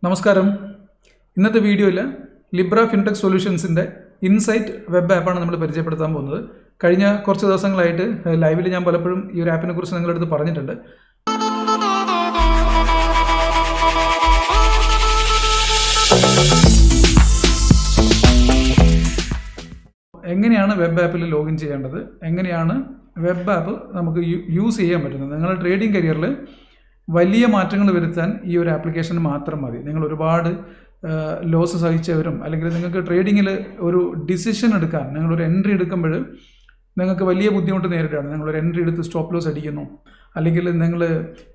നമസ്കാരം. ഇന്നത്തെ വീഡിയോയിൽ ലിബ്ര ഫിൻടെക് സൊല്യൂഷൻസിൻ്റെ ഇൻസൈറ്റ് വെബ് ആപ്പാണ് നമ്മൾ പരിചയപ്പെടുത്താൻ പോകുന്നത്. കഴിഞ്ഞ കുറച്ച് ദിവസങ്ങളായിട്ട് ലൈവിൽ ഞാൻ പലപ്പോഴും ഈ ഒരു ആപ്പിനെ കുറിച്ച് നിങ്ങളുടെ അടുത്ത് പറഞ്ഞിട്ടുണ്ട്. എങ്ങനെയാണ് വെബ് ആപ്പിൽ ലോഗിൻ ചെയ്യേണ്ടത്, എങ്ങനെയാണ് വെബ് ആപ്പ് നമുക്ക് യൂസ് ചെയ്യാൻ പറ്റുന്നത്. നിങ്ങളുടെ ട്രേഡിംഗ് കരിയറിൽ വലിയ മാറ്റങ്ങൾ വരുത്താൻ ഈ ഒരു ആപ്ലിക്കേഷൻ മാത്രം മതി. നിങ്ങൾ ഒരുപാട് ലോസ് സഹിച്ചവരും അല്ലെങ്കിൽ നിങ്ങൾക്ക് ട്രേഡിങ്ങിൽ ഒരു ഡിസിഷൻ എടുക്കാൻ, നിങ്ങളൊരു എൻട്രി എടുക്കുമ്പോൾ നിങ്ങൾക്ക് വലിയ ബുദ്ധിമുട്ട് നേരിടുകയാണ്. നിങ്ങളൊരു എൻട്രി എടുത്ത് സ്റ്റോപ്പ് ലോസ് അടിക്കുന്നു, അല്ലെങ്കിൽ നിങ്ങൾ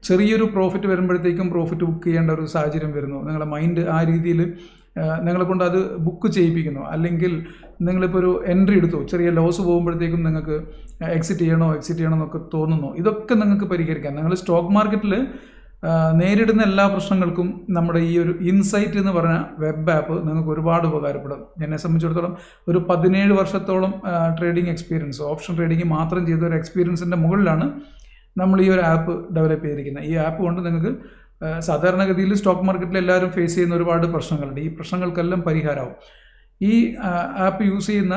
ചെറിയൊരു പ്രോഫിറ്റ് വരുമ്പോഴത്തേക്കും പ്രോഫിറ്റ് ബുക്ക് ചെയ്യേണ്ട ഒരു സാഹചര്യം വരുന്നു. നിങ്ങളുടെ മൈൻഡ് ആ രീതിയിൽ നിങ്ങളെ കൊണ്ട് അത് ബുക്ക് ചെയ്യിപ്പിക്കുന്നു. അല്ലെങ്കിൽ നിങ്ങളിപ്പോൾ ഒരു എൻട്രി എടുത്തു, ചെറിയ ലോസ് പോകുമ്പോഴത്തേക്കും നിങ്ങൾക്ക് എക്സിറ്റ് ചെയ്യണോ എന്നൊക്കെ തോന്നുന്നു. ഇതൊക്കെ നിങ്ങൾക്ക് പരിഹരിക്കാം. നിങ്ങൾ സ്റ്റോക്ക് മാർക്കറ്റിൽ നേരിടുന്ന എല്ലാ പ്രശ്നങ്ങൾക്കും നമ്മുടെ ഈ ഒരു ഇൻസൈറ്റ് എന്ന് പറഞ്ഞ വെബ് ആപ്പ് നിങ്ങൾക്ക് ഒരുപാട് ഉപകാരപ്പെടും. എന്നെ സംബന്ധിച്ചിടത്തോളം ഒരു 17 വർഷത്തോളം ട്രേഡിംഗ് എക്സ്പീരിയൻസ്, ഓപ്ഷൻ ട്രേഡിംഗ് മാത്രം ചെയ്ത ഒരു എക്സ്പീരിയൻസിൻ്റെ മുകളിലാണ് നമ്മൾ ഈ ഒരു ആപ്പ് ഡെവലപ്പ് ചെയ്തിരിക്കുന്നത്. ഈ ആപ്പ് കൊണ്ട് നിങ്ങൾക്ക് സാധാരണഗതിയിൽ സ്റ്റോക്ക് മാർക്കറ്റിൽ എല്ലാവരും ഫേസ് ചെയ്യുന്ന ഒരുപാട് പ്രശ്നങ്ങളുണ്ട്. ഈ പ്രശ്നങ്ങൾക്കെല്ലാം പരിഹാരമാവും. ഈ ആപ്പ് യൂസ് ചെയ്യുന്ന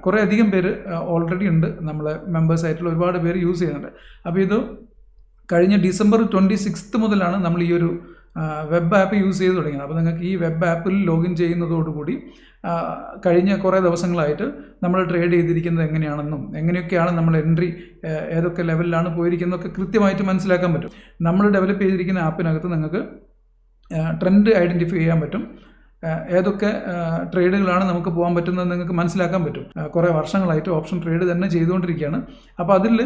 കുറേ അധികം പേര് ഓൾറെഡി ഉണ്ട്. നമ്മളെ മെമ്പേഴ്സായിട്ടുള്ള ഒരുപാട് പേര് യൂസ് ചെയ്യുന്നുണ്ട്. അപ്പോൾ ഇത് കഴിഞ്ഞ ഡിസംബർ 26 മുതലാണ് നമ്മൾ ഈ ഒരു വെബ് ആപ്പ് യൂസ് ചെയ്ത് തുടങ്ങിയത്. അപ്പോൾ നിങ്ങൾക്ക് ഈ വെബ് ആപ്പിൽ ലോഗിൻ ചെയ്യുന്നതോടുകൂടി കഴിഞ്ഞ കുറേ ദിവസങ്ങളായിട്ട് നമ്മൾ ട്രേഡ് ചെയ്തിരിക്കുന്നത് എങ്ങനെയാണെന്നും എങ്ങനെയൊക്കെയാണ് നമ്മൾ എൻട്രി ഏതൊക്കെ ലെവലിലാണ് പോയിരിക്കുന്നതൊക്കെ കൃത്യമായിട്ട് മനസ്സിലാക്കാൻ പറ്റും. നമ്മൾ ഡെവലപ്പ് ചെയ്തിരിക്കുന്ന ആപ്പിനകത്ത് നിങ്ങൾക്ക് ട്രെൻഡ് ഐഡൻറ്റിഫൈ ചെയ്യാൻ പറ്റും. ഏതൊക്കെ ട്രേഡുകളാണ് നമുക്ക് പോകാൻ പറ്റുന്നത് നിങ്ങൾക്ക് മനസ്സിലാക്കാൻ പറ്റും. കുറേ വർഷങ്ങളായിട്ട് ഓപ്ഷൻ ട്രേഡ് തന്നെ ചെയ്തുകൊണ്ടിരിക്കുകയാണ്. അപ്പോൾ അതിൽ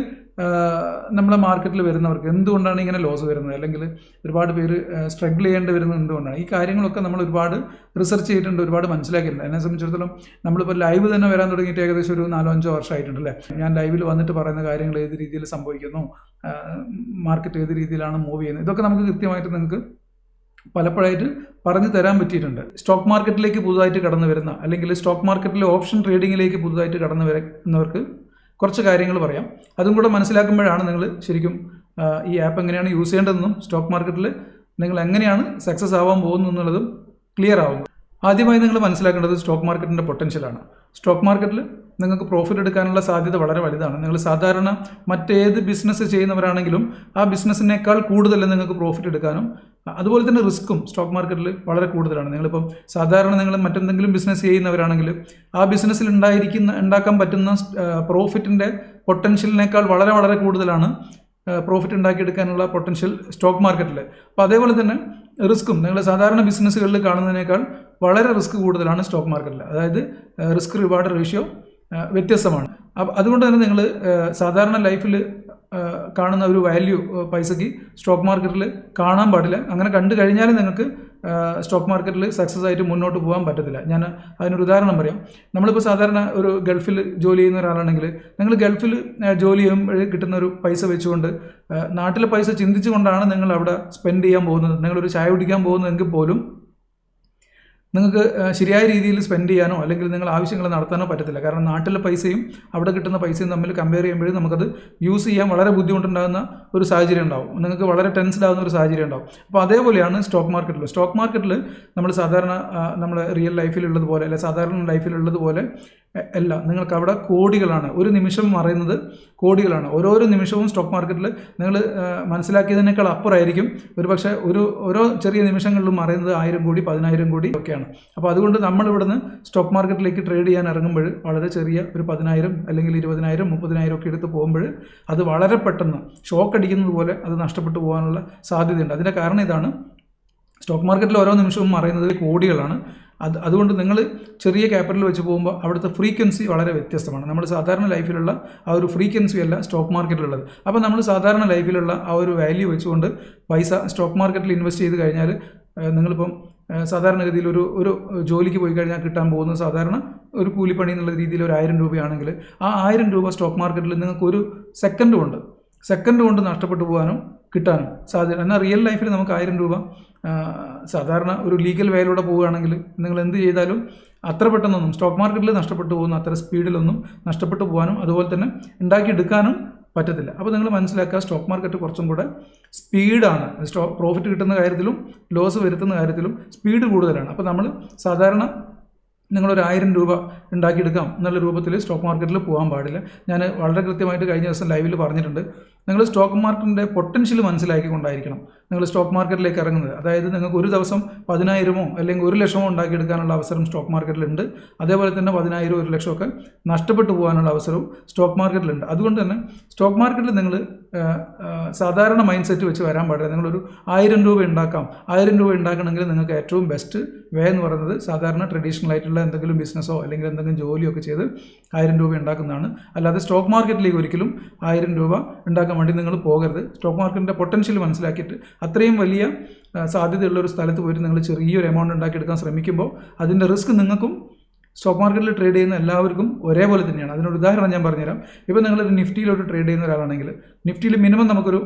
നമ്മളെ മാർക്കറ്റിൽ വരുന്നവർക്ക് എന്തുകൊണ്ടാണ് ഇങ്ങനെ ലോസ് വരുന്നത്, അല്ലെങ്കിൽ ഒരുപാട് പേര് സ്ട്രഗിൾ ചെയ്യേണ്ടി വരുന്നത് എന്തുകൊണ്ടാണ്, ഈ കാര്യങ്ങളൊക്കെ നമ്മൾ ഒരുപാട് റിസർച്ച് ചെയ്തിട്ടുണ്ട്, ഒരുപാട് മനസ്സിലാക്കിയിട്ടുണ്ട്. എന്നെ സംബന്ധിച്ചിടത്തോളം നമ്മളിപ്പോൾ ലൈവ് തന്നെ വരാൻ തുടങ്ങിയിട്ട് ഏകദേശം ഒരു 4-5 വർഷമായിട്ടുണ്ട് അല്ലേ. ഞാൻ ലൈവിൽ വന്നിട്ട് പറയുന്ന കാര്യങ്ങൾ ഏത് രീതിയിൽ സംഭവിക്കുന്നു, മാർക്കറ്റ് ഏത് രീതിയിലാണ് മൂവ് ചെയ്യുന്നത്, ഇതൊക്കെ നമുക്ക് കൃത്യമായിട്ട് നിങ്ങൾക്ക് പലപ്പോഴായിട്ട് പറഞ്ഞു തരാൻ പറ്റിയിട്ടുണ്ട്. സ്റ്റോക്ക് മാർക്കറ്റിലേക്ക് പുതുതായിട്ട് കടന്നു വരുന്ന, അല്ലെങ്കിൽ സ്റ്റോക്ക് മാർക്കറ്റിലെ ഓപ്ഷൻ ട്രേഡിങ്ങിലേക്ക് പുതുതായിട്ട് കടന്നു വരുന്നവർക്ക് കുറച്ച് കാര്യങ്ങൾ പറയാം. അതും കൂടെ മനസ്സിലാക്കുമ്പോഴാണ് നിങ്ങൾ ശരിക്കും ഈ ആപ്പ് എങ്ങനെയാണ് യൂസ് ചെയ്യേണ്ടതെന്നും സ്റ്റോക്ക് മാർക്കറ്റിൽ നിങ്ങൾ എങ്ങനെയാണ് സക്സസ് ആവാൻ പോകുന്നു എന്നുള്ളതും ക്ലിയർ ആവുന്നു. ആദ്യമായി നിങ്ങൾ മനസ്സിലാക്കേണ്ടത് സ്റ്റോക്ക് മാർക്കറ്റിൻ്റെ പൊട്ടൻഷ്യലാണ്. സ്റ്റോക്ക് മാർക്കറ്റിൽ നിങ്ങൾക്ക് പ്രോഫിറ്റ് എടുക്കാനുള്ള സാധ്യത വളരെ വലുതാണ്. നിങ്ങൾ സാധാരണ മറ്റേത് ബിസിനസ് ചെയ്യുന്നവരാണെങ്കിലും ആ ബിസിനസ്സിനേക്കാൾ കൂടുതൽ നിങ്ങൾക്ക് പ്രോഫിറ്റ് എടുക്കാനും അതുപോലെ തന്നെ റിസ്ക്കും സ്റ്റോക്ക് മാർക്കറ്റിൽ വളരെ കൂടുതലാണ്. നിങ്ങളിപ്പം സാധാരണ നിങ്ങൾ മറ്റെന്തെങ്കിലും ബിസിനസ് ചെയ്യുന്നവരാണെങ്കിൽ ആ ബിസിനസ്സിൽ ഉണ്ടാക്കാൻ പറ്റുന്ന പ്രോഫിറ്റിൻ്റെ പൊട്ടൻഷ്യലിനേക്കാൾ വളരെ വളരെ കൂടുതലാണ് പ്രോഫിറ്റ് ഉണ്ടാക്കിയെടുക്കാനുള്ള പൊട്ടൻഷ്യൽ സ്റ്റോക്ക് മാർക്കറ്റിൽ. അപ്പോൾ അതേപോലെ തന്നെ റിസ്ക്കും നിങ്ങൾ സാധാരണ ബിസിനസ്സുകളിൽ കാണുന്നതിനേക്കാൾ വളരെ റിസ്ക് കൂടുതലാണ് സ്റ്റോക്ക് മാർക്കറ്റിൽ. അതായത് റിസ്ക് റിവാർഡ് റേഷ്യോ വ്യത്യസ്തമാണ്. അതുകൊണ്ട് തന്നെ നിങ്ങൾ സാധാരണ ലൈഫിൽ കാണുന്ന ഒരു വാല്യൂ പൈസയ്ക്ക് സ്റ്റോക്ക് മാർക്കറ്റിൽ കാണാൻ പാടില്ല. അങ്ങനെ കണ്ടു കഴിഞ്ഞാലും നിങ്ങൾക്ക് സ്റ്റോക്ക് മാർക്കറ്റിൽ സക്സസ് ആയിട്ട് മുന്നോട്ട് പോകാൻ പറ്റത്തില്ല. ഞാൻ അതിനൊരു ഉദാഹരണം പറയാം. നമ്മളിപ്പോൾ സാധാരണ ഒരു ഗൾഫിൽ ജോലി ചെയ്യുന്ന ഒരാളാണെങ്കിൽ നിങ്ങൾ ഗൾഫിൽ ജോലി ചെയ്യുമ്പോൾ കിട്ടുന്ന ഒരു പൈസ വെച്ചുകൊണ്ട് നാട്ടിലെ പൈസ ചിന്തിച്ചുകൊണ്ടാണ് നിങ്ങൾ അവിടെ സ്പെൻഡ് ചെയ്യാൻ പോകുന്നത്. നിങ്ങളൊരു ചായ കുടിക്കാൻ പോകുന്നതെങ്കിൽ പോലും നിങ്ങൾക്ക് ശരിയായ രീതിയിൽ സ്പെൻഡ് ചെയ്യാനോ അല്ലെങ്കിൽ നിങ്ങൾ ആവശ്യങ്ങൾ നടത്താനോ പറ്റത്തില്ല. കാരണം നാട്ടിലെ പൈസയും അവിടെ കിട്ടുന്ന പൈസയും തമ്മിൽ കമ്പയർ ചെയ്യുമ്പോഴും നമുക്കത് യൂസ് ചെയ്യാൻ വളരെ ബുദ്ധിമുട്ടുണ്ടാകുന്ന ഒരു സാഹചര്യം ഉണ്ടാവും. നിങ്ങൾക്ക് വളരെ ടെൻസ്ഡ് ആകുന്ന ഒരു സാഹചര്യം ഉണ്ടാവും. അപ്പോൾ അതേപോലെയാണ് സ്റ്റോക്ക് മാർക്കറ്റിൽ. സ്റ്റോക്ക് മാർക്കറ്റിൽ നമ്മൾ സാധാരണ നമ്മുടെ റിയൽ ലൈഫിലുള്ളതുപോലെ അല്ലെ സാധാരണ ലൈഫിലുള്ളതുപോലെ അല്ല. നിങ്ങൾക്ക് അവിടെ കോടികളാണ്, ഒരു നിമിഷം മറയുന്നത് കോടികളാണ്. ഓരോ നിമിഷവും സ്റ്റോക്ക് മാർക്കറ്റിൽ നിങ്ങൾ മനസ്സിലാക്കിയതിനേക്കാൾ അപ്പുറമായിരിക്കും ഒരുപക്ഷെ ഓരോ ചെറിയ നിമിഷങ്ങളിലും മറയുന്നത് 1000 കോടി 10,000 കോടി ഒക്കെയാണ്. അപ്പോൾ അതുകൊണ്ട് നമ്മൾ ഇവിടുന്ന് സ്റ്റോക്ക് മാർക്കറ്റിലേക്ക് ട്രേഡ് ചെയ്യാൻ ഇറങ്ങുമ്പോൾ വളരെ ചെറിയ ഒരു 10,000 അല്ലെങ്കിൽ 20,000 30,000 ഒക്കെ എടുത്ത് പോകുമ്പോൾ അത് വളരെ പെട്ടെന്ന് ഷോക്ക് അടിക്കുന്നത് പോലെ അത് നഷ്ടപ്പെട്ടു പോകാനുള്ള സാധ്യതയുണ്ട്. അതിൻ്റെ കാരണം ഇതാണ്, സ്റ്റോക്ക് മാർക്കറ്റിൽ ഓരോ നിമിഷവും മറയുന്നത് കോടികളാണ്. അതുകൊണ്ട് നിങ്ങൾ ചെറിയ ക്യാപിറ്റൽ വെച്ച് പോകുമ്പോൾ അവിടുത്തെ ഫ്രീക്വൻസി വളരെ വ്യത്യസ്തമാണ്. നമ്മൾ സാധാരണ ലൈഫിലുള്ള ആ ഒരു ഫ്രീക്വൻസി അല്ല സ്റ്റോക്ക് മാർക്കറ്റിലുള്ളത്. അപ്പോൾ നമ്മൾ സാധാരണ ലൈഫിലുള്ള ആ ഒരു വാല്യൂ വെച്ചുകൊണ്ട് പൈസ സ്റ്റോക്ക് മാർക്കറ്റിൽ ഇൻവെസ്റ്റ് ചെയ്ത് കഴിഞ്ഞാൽ നിങ്ങളിപ്പം സാധാരണഗതിയിൽ ഒരു ജോലിക്ക് പോയി കഴിഞ്ഞാൽ കിട്ടാൻ പോകുന്നത് സാധാരണ ഒരു കൂലിപ്പണി എന്നുള്ള രീതിയിൽ ഒരു 1000 രൂപയാണെങ്കിൽ ആ 1000 രൂപ സ്റ്റോക്ക് മാർക്കറ്റിൽ നിങ്ങൾക്ക് ഒരു സെക്കൻഡ് കൊണ്ട് നഷ്ടപ്പെട്ടു പോകാനും കിട്ടാനും സാധ്യത. എന്നാൽ റിയൽ ലൈഫിൽ നമുക്ക് 1000 രൂപ സാധാരണ ഒരു ലീഗൽ വേയിലൂടെ പോവുകയാണെങ്കിൽ നിങ്ങൾ എന്ത് ചെയ്താലും അത്ര പെട്ടെന്നൊന്നും സ്റ്റോക്ക് മാർക്കറ്റിൽ നഷ്ടപ്പെട്ടു പോകുന്ന അത്ര സ്പീഡിലൊന്നും നഷ്ടപ്പെട്ടു പോകാനും അതുപോലെ തന്നെ ഉണ്ടാക്കിയെടുക്കാനും പറ്റത്തില്ല. അപ്പോൾ നിങ്ങൾ മനസ്സിലാക്കുക, സ്റ്റോക്ക് മാർക്കറ്റ് കുറച്ചും കൂടെ സ്പീഡാണ്. പ്രോഫിറ്റ് കിട്ടുന്ന കാര്യത്തിലും ലോസ് വരുത്തുന്ന കാര്യത്തിലും സ്പീഡ് കൂടുതലാണ്. അപ്പോൾ നമ്മൾ സാധാരണ നിങ്ങളൊരു 1000 രൂപ ഉണ്ടാക്കിയെടുക്കാം എന്നുള്ള രൂപത്തിൽ സ്റ്റോക്ക് മാർക്കറ്റിൽ പോകാൻ പാടില്ല. ഞാൻ വളരെ കൃത്യമായിട്ട് കഴിഞ്ഞ ദിവസം ലൈവിൽ പറഞ്ഞിട്ടുണ്ട്. നിങ്ങൾ സ്റ്റോക്ക് മാർക്കറ്റിൻ്റെ പൊട്ടൻഷ്യൽ മനസ്സിലാക്കിക്കൊണ്ടായിരിക്കണം നിങ്ങൾ സ്റ്റോക്ക് മാർക്കറ്റിലേക്ക് ഇറങ്ങുന്നത്. അതായത് നിങ്ങൾക്ക് ഒരു ദിവസം 10,000 അല്ലെങ്കിൽ 1,00,000 ഉണ്ടാക്കിയെടുക്കാനുള്ള അവസരം സ്റ്റോക്ക് മാർക്കറ്റിലുണ്ട്. അതേപോലെ തന്നെ 10,000 1,00,000 ഒക്കെ നഷ്ടപ്പെട്ടു പോകാനുള്ള അവസരവും സ്റ്റോക്ക് മാർക്കറ്റിലുണ്ട്. അതുകൊണ്ട് തന്നെ സ്റ്റോക്ക് മാർക്കറ്റിൽ നിങ്ങൾ സാധാരണ മൈൻഡ് സെറ്റ് വെച്ച് വരാൻ പാടില്ല. നിങ്ങളൊരു 1000 രൂപ ഉണ്ടാക്കാം. 1000 രൂപ ഉണ്ടാക്കണമെങ്കിൽ നിങ്ങൾക്ക് ഏറ്റവും ബെസ്റ്റ് വേ എന്ന് പറയുന്നത് സാധാരണ ട്രഡീഷണൽ ആയിട്ടുള്ള എന്തെങ്കിലും ബിസിനസ്സോ അല്ലെങ്കിൽ എന്തെങ്കിലും ജോലിയോ ഒക്കെ ചെയ്ത് 1000 രൂപ ഉണ്ടാക്കുന്നതാണ്. അല്ലാതെ സ്റ്റോക്ക് മാർക്കറ്റിലേക്ക് ഒരിക്കലും 1000 രൂപ ഉണ്ടാക്കാൻ വേണ്ടി നിങ്ങൾ പോകരുത്. സ്റ്റോക്ക് മാർക്കറ്റിൻ്റെ പൊട്ടൻഷ്യൽ മനസ്സിലാക്കിയിട്ട് അത്രയും വലിയ സാധ്യതയുള്ള ഒരു സ്ഥലത്ത് പോയിട്ട് നിങ്ങൾ ചെറിയൊരു എമൗണ്ട് ഉണ്ടാക്കിയെടുക്കാൻ ശ്രമിക്കുമ്പോൾ അതിൻ്റെ റിസ്ക് നിങ്ങൾക്കും സ്റ്റോക്ക് മാർക്കറ്റിൽ ട്രേഡ് ചെയ്യുന്ന എല്ലാവർക്കും ഒരേപോലെ തന്നെയാണ്. അതിനൊരു ഉദാഹരണം ഞാൻ പറഞ്ഞുതരാം. ഇപ്പോൾ നിങ്ങളൊരു നിഫ്റ്റിയിലോട്ട് ട്രേഡ് ചെയ്യുന്ന ഒരാളാണെങ്കിൽ നിഫ്റ്റിയിൽ മിനിമം നമുക്കൊരു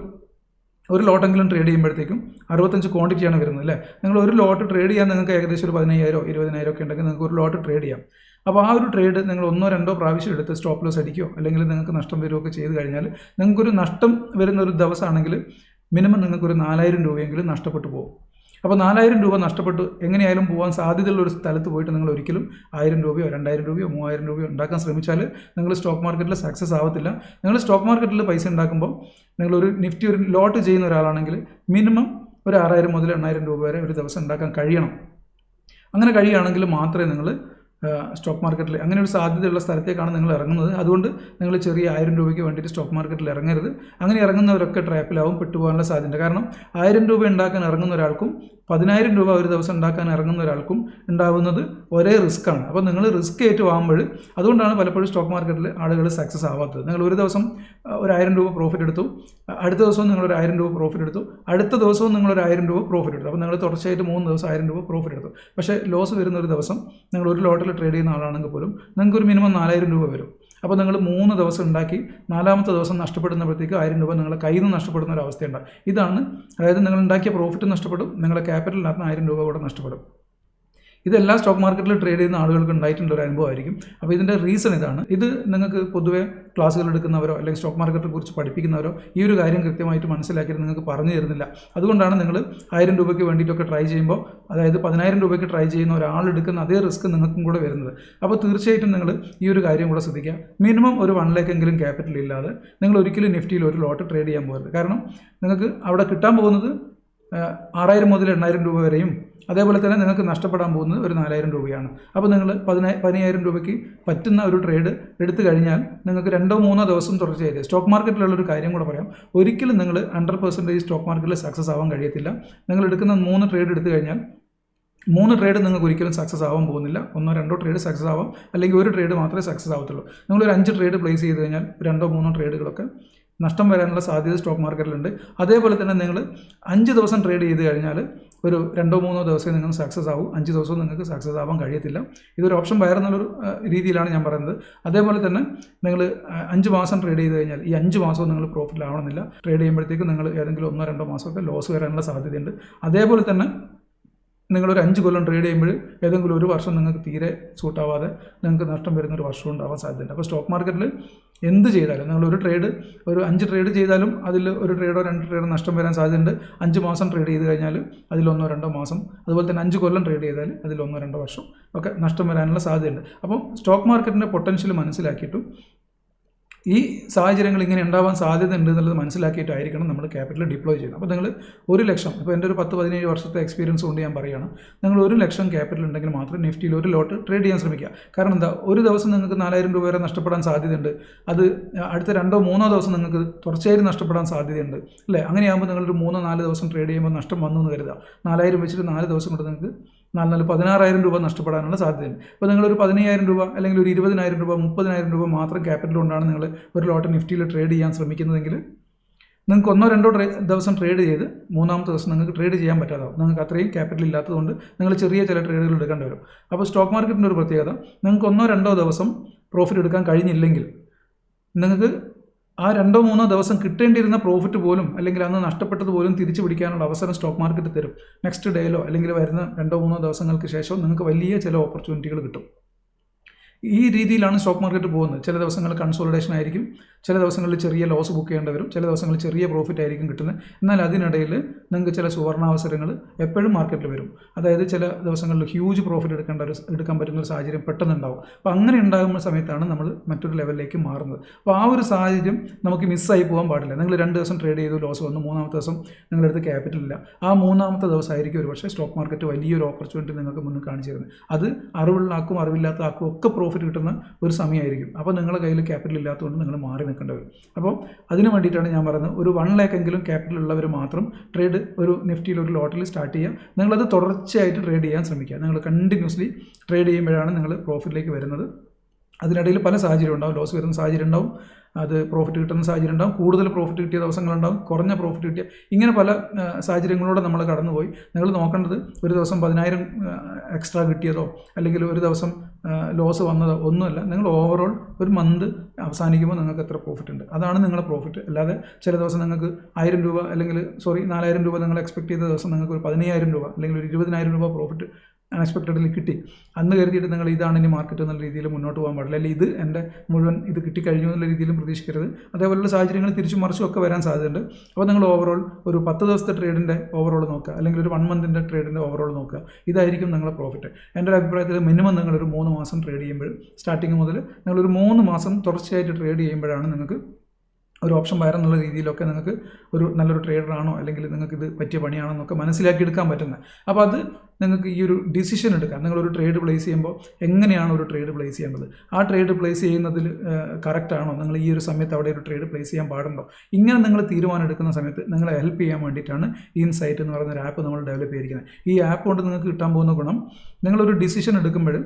ലോട്ടെങ്കിലും ട്രേഡ് ചെയ്യുമ്പോഴത്തേക്കും 65 ക്വാണ്ടിറ്റിയാണ് വരുന്നത് അല്ലേ. നിങ്ങൾ ഒരു ലോട്ട് ട്രേഡ് ചെയ്യാൻ നിങ്ങൾക്ക് ഏകദേശം ഒരു 10,000 20,000 ഒക്കെ ഉണ്ടെങ്കിൽ നിങ്ങൾക്ക് ഒരു ലോട്ട് ട്രേഡ് ചെയ്യാം. അപ്പോൾ ആ ഒരു ട്രേഡ് നിങ്ങൾ 1-2 പ്രാവശ്യം എടുത്ത് സ്റ്റോപ്പ് ലോസ് അടിക്കുകയോ അല്ലെങ്കിൽ നിങ്ങൾക്ക് നഷ്ടം വരികയൊക്കെ ചെയ്ത് കഴിഞ്ഞാൽ നിങ്ങൾക്കൊരു നഷ്ടം വരുന്ന ഒരു ദിവസമാണെങ്കിൽ മിനിമം നിങ്ങൾക്കൊരു 4,000 രൂപയെങ്കിലും നഷ്ടപ്പെട്ടു പോകും. അപ്പോൾ 4,000 രൂപ നഷ്ടപ്പെട്ട് എങ്ങനെയായാലും പോകാൻ സാധ്യതയുള്ള ഒരു സ്ഥലത്ത് പോയിട്ട് നിങ്ങൾ ഒരിക്കലും 1,000 രൂപയോ 2,000 രൂപയോ 3,000 രൂപയോ ഉണ്ടാക്കാൻ ശ്രമിച്ചാൽ നിങ്ങൾ സ്റ്റോക്ക് മാർക്കറ്റിൽ സക്സസ് ആവത്തില്ല. നിങ്ങൾ സ്റ്റോക്ക് മാർക്കറ്റിൽ പൈസ ഉണ്ടാക്കുമ്പോൾ നിങ്ങളൊരു നിഫ്റ്റി ഒരു ലോട്ട് ചെയ്യുന്ന ഒരാളാണെങ്കിൽ മിനിമം ഒരു 6,000 മുതൽ 8,000 രൂപ വരെ ഒരു ദിവസം ഉണ്ടാക്കാൻ കഴിയണം. അങ്ങനെ കഴിയുകയാണെങ്കിൽ മാത്രമേ നിങ്ങൾ സ്റ്റോക്ക് മാർക്കറ്റിൽ അങ്ങനെ ഒരു സാധ്യതയുള്ള സ്ഥലത്തേക്കാണ് നിങ്ങൾ ഇറങ്ങുന്നത്. അതുകൊണ്ട് നിങ്ങൾ ചെറിയ 1000 രൂപയ്ക്ക് വേണ്ടിയിട്ട് സ്റ്റോക്ക് മാർക്കറ്റിൽ ഇറങ്ങരുത്. അങ്ങനെ ഇറങ്ങുന്നവരൊക്കെ ട്രാപ്പിലാവും, പെട്ടുപോകാനുള്ള സാധ്യത. കാരണം 1000 രൂപ ഉണ്ടാക്കാൻ ഇറങ്ങുന്ന ഒരാൾക്കും 10,000 രൂപ ഒരു ദിവസം ഉണ്ടാക്കാൻ ഇറങ്ങുന്ന ഒരാൾക്കും ഉണ്ടാകുന്നത് ഒരേ റിസ്ക്കാണ്. അപ്പോൾ നിങ്ങൾ റിസ്ക് ഏറ്റുവാകുമ്പോൾ അതുകൊണ്ടാണ് പലപ്പോഴും സ്റ്റോക്ക് മാർക്കറ്റിൽ ആളുകൾ സക്സസ് ആവാത്തത്. നിങ്ങൾ ഒരു ദിവസം ഒരു 1000 രൂപ പ്രോഫിറ്റ് എടുത്തു, അടുത്ത ദിവസവും നിങ്ങളൊരു 1000 രൂപ പ്രോഫിറ്റ് എടുത്തു, അടുത്ത ദിവസവും നിങ്ങളൊരു 1000 രൂപ പ്രോഫിറ്റ് എടുത്തു. അപ്പോൾ നിങ്ങൾ തുടർച്ചയായിട്ട് 3 ദിവസം 1000 രൂപ പ്രോഫിറ്റ് എടുത്തു. പക്ഷേ ലോസ് വരുന്ന ഒരു ദിവസം നിങ്ങൾ ഒരു ലോട്ടിൽ ട്രേഡ് ചെയ്യുന്ന ആളാണെങ്കിൽ പോലും നിങ്ങൾക്ക് ഒരു മിനിമം 4,000 രൂപ വരും. അപ്പോൾ നിങ്ങൾ 3 ദിവസം ഉണ്ടാക്കി 4ാമത്തെ ദിവസം നഷ്ടപ്പെടുന്നപ്പോഴത്തേക്ക് 1000 രൂപ നിങ്ങളുടെ കയ്യിൽ നിന്ന് നഷ്ടപ്പെടുന്ന ഒരു അവസ്ഥയുണ്ടാകും. ഇതാണ്, അതായത് നിങ്ങൾ ഉണ്ടാക്കിയ പ്രോഫിറ്റ് നഷ്ടപ്പെടും, നിങ്ങളുടെ ക്യാപിറ്റലിനകത്ത് 1000 രൂപ കൂടെ നഷ്ടപ്പെടും. ഇതെല്ലാം സ്റ്റോക്ക് മാർക്കറ്റിൽ ട്രേഡ് ചെയ്യുന്ന ആളുകൾക്ക് ഉണ്ടായിട്ടുള്ള ഒരു അനുഭവമായിരിക്കും. അപ്പോൾ ഇതിൻ്റെ റീസൺ ഇതാണ്. ഇത് നിങ്ങൾക്ക് പൊതുവെ ക്ലാസ്സുകൾ എടുക്കുന്നവരോ അല്ലെങ്കിൽ സ്റ്റോക്ക് മാർക്കറ്റിനെ കുറിച്ച് പഠിപ്പിക്കുന്നവരോ ഈ ഒരു കാര്യം കൃത്യമായിട്ട് മനസ്സിലാക്കിയിട്ട് നിങ്ങൾക്ക് പറഞ്ഞു തരുന്നില്ല. അതുകൊണ്ടാണ് നിങ്ങൾ 1000 രൂപയ്ക്ക് വേണ്ടിയിട്ടൊക്കെ ട്രൈ ചെയ്യുമ്പോൾ, അതായത് 10,000 രൂപയ്ക്ക് ട്രൈ ചെയ്യുന്ന ഒരാളെടുക്കുന്ന അതേ റിസ്ക് നിങ്ങൾക്കും കൂടെ വരുന്നത്. അപ്പോൾ തീർച്ചയായിട്ടും നിങ്ങൾ ഈ ഒരു കാര്യം കൂടെ ശ്രദ്ധിക്കുക. മിനിമം ഒരു 1 ലക്ഷമെങ്കിലും ക്യാപിറ്റൽ ഇല്ലാതെ നിങ്ങൾ ഒരിക്കലും നിഫ്റ്റിയിൽ ഒരു ലോട്ട് ട്രേഡ് ചെയ്യാൻ പോകരുത്. കാരണം നിങ്ങൾക്ക് അവിടെ കിട്ടാൻ പോകുന്നത് 6,000 മുതൽ 8,000 രൂപ വരെയും അതേപോലെ തന്നെ നിങ്ങൾക്ക് നഷ്ടപ്പെടാൻ പോകുന്നത് ഒരു 4,000 രൂപയാണ്. അപ്പോൾ നിങ്ങൾ 15,000 രൂപയ്ക്ക് പറ്റുന്ന ഒരു ട്രേഡ് എടുത്തു കഴിഞ്ഞാൽ നിങ്ങൾക്ക് 2-3 ദിവസം തുടർച്ചയായിട്ട് സ്റ്റോക്ക് മാർക്കറ്റിലുള്ളൊരു കാര്യം കൂടെ പറയാം. ഒരിക്കലും നിങ്ങൾ 100% സ്റ്റോക്ക് മാർക്കറ്റിൽ സക്സസ് ആവാൻ കഴിയത്തില്ല. നിങ്ങൾ എടുക്കുന്ന 3 ട്രേഡ് എടുത്തു കഴിഞ്ഞാൽ 3 ട്രേഡ് നിങ്ങൾക്ക് ഒരിക്കലും സക്സസ് ആവാൻ പോകുന്നില്ല. 1-2 ട്രേഡ് സക്സസ് ആവാം, അല്ലെങ്കിൽ ഒരു ട്രേഡ് മാത്രമേ സക്സസ് ആവത്തുള്ളൂ. നിങ്ങളൊരു 5 ട്രേഡ് പ്ലേസ് ചെയ്ത് കഴിഞ്ഞാൽ 2-3 ട്രേഡുകളൊക്കെ നഷ്ടം വരാനുള്ള സാധ്യത സ്റ്റോക്ക് മാർക്കറ്റിലുണ്ട്. അതേപോലെ തന്നെ നിങ്ങൾ 5 ദിവസം ട്രേഡ് ചെയ്ത് കഴിഞ്ഞാൽ ഒരു 2-3 ദിവസമേ നിങ്ങൾ സക്സസ് ആവും. 5 ദിവസവും നിങ്ങൾക്ക് സക്സസ് ആവാൻ കഴിയത്തില്ല. ഇതൊരു ഓപ്ഷൻ ബയർ എന്നുള്ളൊരു രീതിയിലാണ് ഞാൻ പറയുന്നത്. അതേപോലെ തന്നെ നിങ്ങൾ 5 മാസം ട്രേഡ് ചെയ്ത് കഴിഞ്ഞാൽ ഈ 5 മാസവും നിങ്ങൾ പ്രോഫിറ്റിലാവണമെന്നില്ല. ട്രേഡ് ചെയ്യുമ്പോഴത്തേക്ക് നിങ്ങൾ ഏതെങ്കിലും 1-2 മാസമൊക്കെ ലോസ് വരാനുള്ള സാധ്യതയുണ്ട്. അതേപോലെ തന്നെ നിങ്ങളൊരു 5 കൊല്ലം ട്രേഡ് ചെയ്യുമ്പോൾ ഏതെങ്കിലും ഒരു വർഷം നിങ്ങൾക്ക് തീരെ സൂട്ടാവാതെ നിങ്ങൾക്ക് നഷ്ടം വരുന്നൊരു വർഷം ഉണ്ടാവാൻ സാധ്യതയുണ്ട്. അപ്പോൾ സ്റ്റോക്ക് മാർക്കറ്റിൽ എന്ത് ചെയ്താലും നിങ്ങളൊരു ട്രേഡ് ഒരു 5 ട്രേഡ് ചെയ്താലും അതിൽ ഒരു ട്രേഡോ 2 ട്രേഡോ നഷ്ടം വരാൻ സാധ്യതയുണ്ട്. 5 മാസം ട്രേഡ് ചെയ്ത് കഴിഞ്ഞാൽ അതിൽ 1-2 മാസം, അതുപോലെ തന്നെ 5 കൊല്ലം ട്രേഡ് ചെയ്താൽ അതിൽ 1-2 വർഷം ഒക്കെ നഷ്ടം വരാനുള്ള സാധ്യതയുണ്ട്. അപ്പോൾ സ്റ്റോക്ക് മാർക്കറ്റിൻ്റെ പൊട്ടൻഷ്യൽ മനസ്സിലാക്കിയിട്ടും ഈ സാഹചര്യങ്ങൾ ഇങ്ങനെ ഉണ്ടാവാൻ സാധ്യത ഉണ്ട് എന്നുള്ളത് മനസ്സിലാക്കിയിട്ടായിരിക്കണം നമ്മൾ ക്യാപിറ്റൽ ഡിപ്ലോയ് ചെയ്യുന്നത്. അപ്പോൾ നിങ്ങൾ 1 ലക്ഷം, ഇപ്പോൾ എൻ്റെ ഒരു 10-17 വർഷത്തെ എക്സ്പീരിയൻസ് കൊണ്ട് ഞാൻ പറയുകയാണ്, നിങ്ങൾ 1 ലക്ഷം ക്യാപിറ്റൽ ഉണ്ടെങ്കിൽ മാത്രം നിഫ്റ്റിയിൽ ഒരു ലോട്ട് ട്രേഡ് ചെയ്യാൻ ശ്രമിക്കുക. കാരണം എന്താ, ഒരു ദിവസം നിങ്ങൾക്ക് 4,000 രൂപ വരെ നഷ്ടപ്പെടാൻ സാധ്യതയുണ്ട്. അത് അടുത്ത 2-3 ദിവസം നിങ്ങൾക്ക് തുടർച്ചയായിട്ട് നഷ്ടപ്പെടാൻ സാധ്യതയുണ്ട് അല്ലേ. അങ്ങനെയാകുമ്പോൾ നിങ്ങളൊരു 3-4 ദിവസം ട്രേഡ് ചെയ്യുമ്പോൾ നഷ്ടം വന്നു എന്ന് കരുതുക. 4,000 വെച്ചിട്ട് 4 ദിവസം കൊണ്ട് നിങ്ങൾക്ക് 16,000 രൂപ നഷ്ടപ്പെടാനുള്ള സാധ്യതയുണ്ട്. അപ്പോൾ നിങ്ങളൊരു 15,000 രൂപ അല്ലെങ്കിൽ ഒരു 20,000 രൂപ 30,000 രൂപ മാത്രം ക്യാപിറ്റൽ കൊണ്ടാണ് നിങ്ങൾ ഒരു ലോട്ട് നിഫ്റ്റിയിൽ ട്രേഡ് ചെയ്യാൻ ശ്രമിക്കുന്നതെങ്കിൽ നിങ്ങൾക്ക് 1-2 ദിവസം ട്രേഡ് ചെയ്ത് 3ാമത്തെ ദിവസം നിങ്ങൾക്ക് ട്രേഡ് ചെയ്യാൻ പറ്റാതാവും. നിങ്ങൾക്ക് അത്രയും ക്യാപിറ്റൽ ഇല്ലാത്തതുകൊണ്ട് നിങ്ങൾ ചെറിയ ചില ട്രേഡുകൾ എടുക്കേണ്ടി വരും. അപ്പോൾ സ്റ്റോക്ക് മാർക്കറ്റിൻ്റെ ഒരു പ്രത്യേകത, നിങ്ങൾക്ക് 1-2 ദിവസം പ്രോഫിറ്റ് എടുക്കാൻ കഴിഞ്ഞില്ലെങ്കിൽ നിങ്ങൾക്ക് ആ 2-3 ദിവസം കിട്ടേണ്ടിയിരുന്ന പ്രോഫിറ്റ് പോലും അല്ലെങ്കിൽ അന്ന് നഷ്ടപ്പെട്ടത് പോലും തിരിച്ചു പിടിക്കാനുള്ള അവസരം സ്റ്റോക്ക് മാർക്കറ്റ് തരും. നെക്സ്റ്റ് ഡേയിലോ അല്ലെങ്കിൽ വരുന്ന 2-3 ദിവസങ്ങൾക്ക് ശേഷം നിങ്ങൾക്ക് വലിയ ചില ഓപ്പർച്യൂണിറ്റികൾ കിട്ടും. ഈ രീതിയിലാണ് സ്റ്റോക്ക് മാർക്കറ്റ് പോകുന്നത്. ചില ദിവസങ്ങളിൽ കൺസോളിഡേഷൻ ആയിരിക്കും, ചില ദിവസങ്ങളിൽ ചെറിയ ലോസ് ബുക്ക് ചെയ്യേണ്ടി വരും, ചില ദിവസങ്ങളിൽ ചെറിയ പ്രോഫിറ്റ് ആയിരിക്കും കിട്ടുന്നത്. എന്നാൽ അതിനിടയിൽ നിങ്ങൾക്ക് ചില സുവർണാവസരങ്ങൾ എപ്പോഴും മാർക്കറ്റിൽ വരും. അതായത് ചില ദിവസങ്ങളിൽ ഹ്യൂജ് പ്രോഫിറ്റ് എടുക്കാൻ പറ്റുന്ന ഒരു സാഹചര്യം പെട്ടെന്ന് ഉണ്ടാവും. അപ്പോൾ അങ്ങനെ ഉണ്ടാകുന്ന സമയത്താണ് നമ്മൾ മറ്റൊരു ലെവലിലേക്ക് മാറുന്നത്. അപ്പോൾ ആ ഒരു സാഹചര്യം നമുക്ക് മിസ്സായി പോകാൻ പാടില്ല. നിങ്ങൾ 2 ദിവസം ട്രേഡ് ചെയ്തു, ലോസ് വന്നു, 3-ാമത്തെ ദിവസം നിങ്ങളടുത്ത് ക്യാപിറ്റൽ ഇല്ല. ആ 3-ാമത്തെ ദിവസമായിരിക്കും ഒരു പക്ഷേ സ്റ്റോക്ക് മാർക്കറ്റ് വലിയൊരു ഓപ്പർച്യൂണിറ്റി നിങ്ങൾക്ക് മുന്നിൽ കാണിച്ചു തരുന്നത്. അത് അറിവുള്ള ആക്കും അറിവില്ലാത്ത ആക്കും ഒക്കെ പ്രോഫിറ്റ് കിട്ടുന്ന ഒരു സമയമായിരിക്കും. അപ്പോൾ നിങ്ങളുടെ കയ്യിൽ ക്യാപിറ്റൽ ഇല്ലാത്തതുകൊണ്ട് നിങ്ങൾ മാറി നിൽക്കേണ്ടി വരും. അപ്പോൾ അതിന് വേണ്ടിയിട്ടാണ് ഞാൻ പറയുന്നത്, ഒരു 1 lakh എങ്കിലും ക്യാപിറ്റൽ ഉള്ളവർ മാത്രം ട്രേഡ് ഒരു നിഫ്റ്റിയിൽ ഒരു ലോട്ടിൽ സ്റ്റാർട്ട് ചെയ്യുക. നിങ്ങളത് തുടർച്ചയായിട്ട് ട്രേഡ് ചെയ്യാൻ ശ്രമിക്കുക. നിങ്ങൾ കണ്ടിന്യൂസ്ലി ട്രേഡ് ചെയ്യുമ്പോഴാണ് നിങ്ങൾ പ്രോഫിറ്റിലേക്ക് വരുന്നത്. അതിനിടയിൽ പല സാഹചര്യം ഉണ്ടാവും. ലോസ് വരുന്ന സാഹചര്യം ഉണ്ടാവും, അത് പ്രോഫിറ്റ് കിട്ടുന്ന സാഹചര്യം ഉണ്ടാവും, കൂടുതൽ പ്രോഫിറ്റ് കിട്ടിയ ദിവസങ്ങളുണ്ടാവും, കുറഞ്ഞ പ്രോഫിറ്റ് കിട്ടിയ, ഇങ്ങനെ പല സാഹചര്യങ്ങളിലൂടെ നമ്മൾ കടന്നുപോയി. നിങ്ങൾ നോക്കേണ്ടത് ഒരു ദിവസം 10,000 എക്സ്ട്രാ കിട്ടിയതോ അല്ലെങ്കിൽ ഒരു ദിവസം ലോസ് വന്നതോ ഒന്നുമല്ല. നിങ്ങൾ ഓവറോൾ ഒരു മന്ത് അവസാനിക്കുമ്പോൾ നിങ്ങൾക്ക് എത്ര പ്രോഫിറ്റ് ഉണ്ട്, അതാണ് നിങ്ങളുടെ പ്രോഫിറ്റ്. അല്ലാതെ ചില ദിവസം നിങ്ങൾക്ക് 1,000 രൂപ അല്ലെങ്കിൽ 4,000 രൂപ നിങ്ങൾ എക്സ്പെക്ട് ചെയ്ത ദിവസം നിങ്ങൾക്ക് ഒരു 15,000 രൂപ അല്ലെങ്കിൽ ഒരു 20,000 രൂപ പ്രോഫിറ്റ് അൺഎക്സ്പെക്റ്റഡ്ലി കിട്ടി. അന്ന് കരുതിയിട്ട് നിങ്ങൾ ഇതാണ് ഇനി മാർക്കറ്റ് എന്നുള്ള രീതിയിൽ മുന്നോട്ട് പോകാൻ പാടില്ല. അല്ലെങ്കിൽ ഇത് എൻ്റെ മുഴുവൻ ഇത് കിട്ടിക്കഴിഞ്ഞു എന്നുള്ള രീതിയിലും പ്രതീക്ഷിക്കരുത്. അതേപോലുള്ള സാഹചര്യങ്ങൾ തിരിച്ചും മറിച്ചും ഒക്കെ വരാൻ സാധ്യതയുണ്ട്. അപ്പോൾ നിങ്ങൾ ഓവറോൾ ഒരു 10 ദിവസത്തെ ട്രേഡിൻ്റെ ഓവറോൾ നോക്കുക, അല്ലെങ്കിൽ ഒരു 1 മന്തിൻ്റെ ട്രേഡിൻ്റെ ഓവറോൾ നോക്കുക. ഇതായിരിക്കും നിങ്ങളുടെ പ്രോഫിറ്റ്. എൻ്റെ ഒരു അഭിപ്രായത്തിൽ മിനിമം നിങ്ങളൊരു 3 മാസം ട്രേഡ് ചെയ്യുമ്പോൾ, സ്റ്റാർട്ടിങ് മുതൽ നിങ്ങളൊരു 3 മാസം തുടർച്ചയായിട്ട് ട്രേഡ് ചെയ്യുമ്പോഴാണ് നിങ്ങൾക്ക് ഒരു ഓപ്ഷൻ ബയർ എന്നുള്ള രീതിയിലൊക്കെ നിങ്ങൾക്ക് ഒരു നല്ലൊരു ട്രേഡറാണോ അല്ലെങ്കിൽ നിങ്ങൾക്ക് ഇത് പറ്റിയ പണിയാണോ എന്നൊക്കെ മനസ്സിലാക്കി എടുക്കാൻ പറ്റുന്നത്. അപ്പോൾ അത് നിങ്ങൾക്ക് ഈ ഒരു ഡിസിഷൻ എടുക്കാം. നിങ്ങളൊരു ട്രേഡ് പ്ലേസ് ചെയ്യുമ്പോൾ എങ്ങനെയാണ് ഒരു ട്രേഡ് പ്ലേസ് ചെയ്യേണ്ടത്, ആ ട്രേഡ് പ്ലേസ് ചെയ്യുന്നതിൽ കറക്റ്റാണോ, നിങ്ങൾ ഈ ഒരു സമയത്ത് അവിടെ ഒരു ട്രേഡ് പ്ലേസ് ചെയ്യാൻ പാടുണ്ടോ, ഇങ്ങനെ നിങ്ങൾ തീരുമാനം എടുക്കുന്ന സമയത്ത് നിങ്ങളെ ഹെൽപ്പ് ചെയ്യാൻ വേണ്ടിയിട്ടാണ് ഇൻസൈറ്റ് എന്ന് പറയുന്ന ഒരു ആപ്പ് നമ്മൾ ഡെവലപ്പ് ചെയ്തിരിക്കുന്നത്. ഈ ആപ്പ് കൊണ്ട് നിങ്ങൾക്ക് കിട്ടാൻ പോകുന്ന ഗുണം, നിങ്ങളൊരു ഡിസിഷൻ എടുക്കുമ്പോൾ,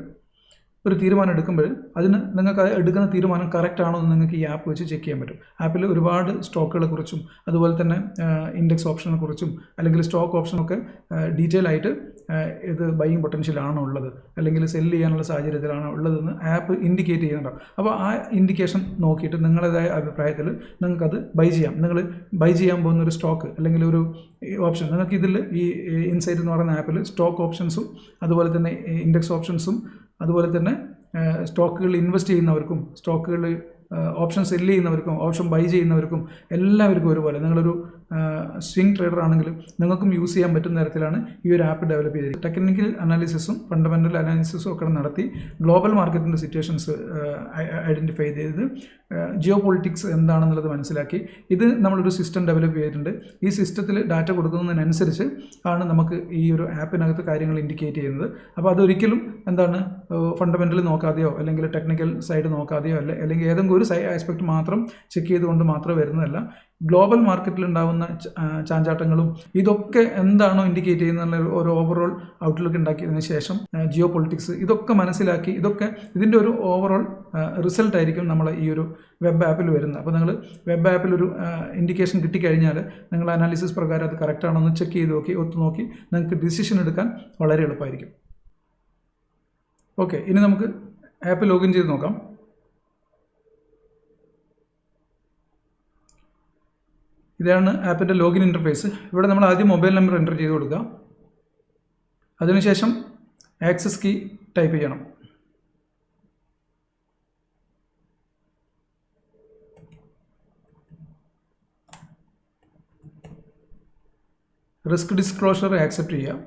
ഒരു തീരുമാനം എടുക്കുമ്പോൾ അതിന് നിങ്ങൾക്ക് എടുക്കുന്ന തീരുമാനം കറക്റ്റ് ആണോ എന്ന് നിങ്ങൾക്ക് ഈ ആപ്പ് വെച്ച് ചെക്ക് ചെയ്യാൻ പറ്റും. ആപ്പിൽ ഒരുപാട് സ്റ്റോക്കുകളെ കുറിച്ചും അതുപോലെ തന്നെ ഇൻഡെക്സ് ഓപ്ഷനെ കുറിച്ചും അല്ലെങ്കിൽ സ്റ്റോക്ക് ഓപ്ഷനൊക്കെ ഡീറ്റെയിൽ ആയിട്ട് ഇത് ബൈയിങ് പൊട്ടൻഷ്യൽ ആണോ ഉള്ളത് അല്ലെങ്കിൽ സെല്ല് ചെയ്യാനുള്ള സാഹചര്യത്തിലാണോ ഉള്ളതെന്ന് ആപ്പ് ഇൻഡിക്കേറ്റ് ചെയ്യുന്നുണ്ടാവും. അപ്പോൾ ആ ഇൻഡിക്കേഷൻ നോക്കിയിട്ട് നിങ്ങളുടേതായ അഭിപ്രായത്തിൽ നിങ്ങൾക്കത് ബൈ ചെയ്യാം. നിങ്ങൾ ബൈ ചെയ്യാൻ പോകുന്ന ഒരു സ്റ്റോക്ക് അല്ലെങ്കിൽ ഒരു ഓപ്ഷൻ, നിങ്ങൾക്ക് ഇതിൽ ഈ ഇൻസൈറ്റ് എന്ന് പറയുന്ന ആപ്പിൽ സ്റ്റോക്ക് ഓപ്ഷൻസും അതുപോലെ തന്നെ ഇൻഡെക്സ് ഓപ്ഷൻസും അതുപോലെ തന്നെ സ്റ്റോക്കുകളിൽ ഇൻവെസ്റ്റ് ചെയ്യുന്നവർക്കും സ്റ്റോക്കുകളിൽ ഓപ്ഷൻ സെല്ല് ചെയ്യുന്നവർക്കും ഓപ്ഷൻ ബൈ ചെയ്യുന്നവർക്കും എല്ലാവർക്കും ഒരുപോലെ, നിങ്ങളൊരു സ്വിംഗ് ട്രേഡർ ആണെങ്കിലും നിങ്ങൾക്കും യൂസ് ചെയ്യാൻ പറ്റുന്ന തരത്തിലാണ് ഈ ഒരു ആപ്പ് ഡെവലപ്പ് ചെയ്തിരിക്കുന്നത്. ടെക്നിക്കൽ അനാലിസിസും ഫണ്ടമെൻ്റൽ അനാലിസിസും ഒക്കെ നടത്തി ഗ്ലോബൽ മാർക്കറ്റിൻ്റെ സിറ്റുവേഷൻസ് ഐഡൻറ്റിഫൈ ചെയ്ത് ജിയോ പൊളിറ്റിക്സ് എന്താണെന്നുള്ളത് മനസ്സിലാക്കി ഇത് നമ്മളൊരു സിസ്റ്റം ഡെവലപ്പ് ചെയ്തിട്ടുണ്ട്. ഈ സിസ്റ്റത്തിൽ ഡാറ്റ കൊടുക്കുന്നതിനനുസരിച്ച് ആണ് നമുക്ക് ഈ ഒരു ആപ്പിനകത്ത് കാര്യങ്ങൾ ഇൻഡിക്കേറ്റ് ചെയ്യുന്നത്. അപ്പോൾ അതൊരിക്കലും എന്താണ് ഫണ്ടമെൻ്റൽ നോക്കാതെയോ അല്ലെങ്കിൽ ടെക്നിക്കൽ സൈഡ് നോക്കാതെയോ അല്ലെങ്കിൽ ഏതെങ്കിലും ഒരു ആസ്പെക്ട് മാത്രം ചെക്ക് ചെയ്തുകൊണ്ട് മാത്രം വരുന്നതല്ല. ഗ്ലോബൽ മാർക്കറ്റിൽ ഉണ്ടാകുന്ന ചാഞ്ചാട്ടങ്ങളും ഇതൊക്കെ എന്താണോ ഇൻഡിക്കേറ്റ് ചെയ്യുന്ന ഒരു ഓവറോൾ ഔട്ട്ലുക്ക് ഉണ്ടാക്കിയതിന് ശേഷം ജിയോ പൊളിറ്റിക്സ് ഇതൊക്കെ മനസ്സിലാക്കി ഇതിൻ്റെ ഒരു ഓവറോൾ റിസൾട്ട് ആയിരിക്കും നമ്മളെ ഈ ഒരു വെബ് ആപ്പിൽ വരുന്നത്. അപ്പോൾ നിങ്ങൾ വെബ് ആപ്പിൽ ഒരു ഇൻഡിക്കേഷൻ കിട്ടിക്കഴിഞ്ഞാൽ നിങ്ങൾ അനാലിസിസ് പ്രകാരം അത് കറക്റ്റാണോ എന്ന് ചെക്ക് ചെയ്ത് നോക്കി ഒത്തുനോക്കി നിങ്ങൾക്ക് ഡിസിഷൻ എടുക്കാൻ വളരെ എളുപ്പമായിരിക്കും. ഓക്കെ, ഇനി നമുക്ക് ആപ്പ് ലോഗിൻ ചെയ്ത് നോക്കാം. ഇതാണ് ആപ്പിൻ്റെ ലോഗിൻ ഇൻ്റർഫേസ്. ഇവിടെ നമ്മൾ ആദ്യം മൊബൈൽ നമ്പർ എൻ്റർ ചെയ്ത് കൊടുക്കുക. അതിനുശേഷം ആക്സസ് കീ ടൈപ്പ് ചെയ്യണം. റിസ്ക് ഡിസ്ക്ലോഷർ ആക്സെപ്റ്റ് ചെയ്യുക.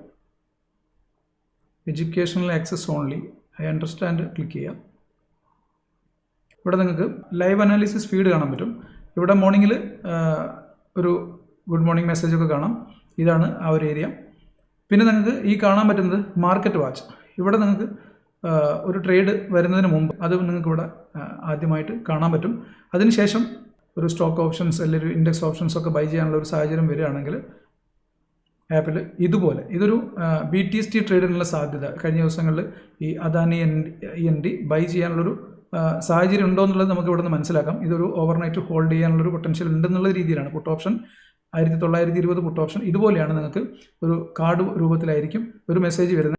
Educational access only, I understand click ചെയ്യുക. ഇവിടെ നിങ്ങൾക്ക് ലൈവ് അനാലിസിസ് ഫീഡ് കാണാൻ പറ്റും. ഇവിടെ മോർണിംഗിൽ ഒരു ഗുഡ് മോർണിംഗ് മെസ്സേജൊക്കെ കാണാം. ഇതാണ് ആ ഒരു ഏരിയ. പിന്നെ നിങ്ങൾക്ക് ഈ കാണാൻ പറ്റുന്നത് മാർക്കറ്റ് വാച്ച്. ഇവിടെ നിങ്ങൾക്ക് ഒരു ട്രേഡ് വരുന്നതിന് മുമ്പ് അത് നിങ്ങൾക്ക് ഇവിടെ ആദ്യമായിട്ട് കാണാൻ പറ്റും. അതിനുശേഷം ഒരു സ്റ്റോക്ക് ഓപ്ഷൻസ് അല്ലെങ്കിൽ ഒരു ഇൻഡെക്സ് ഓപ്ഷൻസ് ഒക്കെ ബൈ ചെയ്യാനുള്ള ഒരു സാഹചര്യം വരികയാണെങ്കിൽ ആപ്പിൽ ഇതുപോലെ ഇതൊരു BTST ട്രേഡിനുള്ള സാധ്യത കഴിഞ്ഞ ദിവസങ്ങളിൽ ഈ അദാനി END ബൈ ചെയ്യാനുള്ളൊരു സാഹചര്യം ഉണ്ടോ എന്നുള്ളത് നമുക്ക് ഇവിടെ നിന്ന് മനസ്സിലാക്കാം. ഇതൊരു ഓവർനൈറ്റ് ഹോൾഡ് ചെയ്യാനുള്ളൊരു പൊട്ടൻഷ്യൽ ഉണ്ടെന്നുള്ള രീതിയിലാണ്. പുട്ട് ഓപ്ഷൻ 1920 പുട്ട് ഓപ്ഷൻ ഇതുപോലെയാണ്. നിങ്ങൾക്ക് ഒരു കാർഡ് രൂപത്തിലായിരിക്കും ഒരു മെസ്സേജ് വരുന്നത്.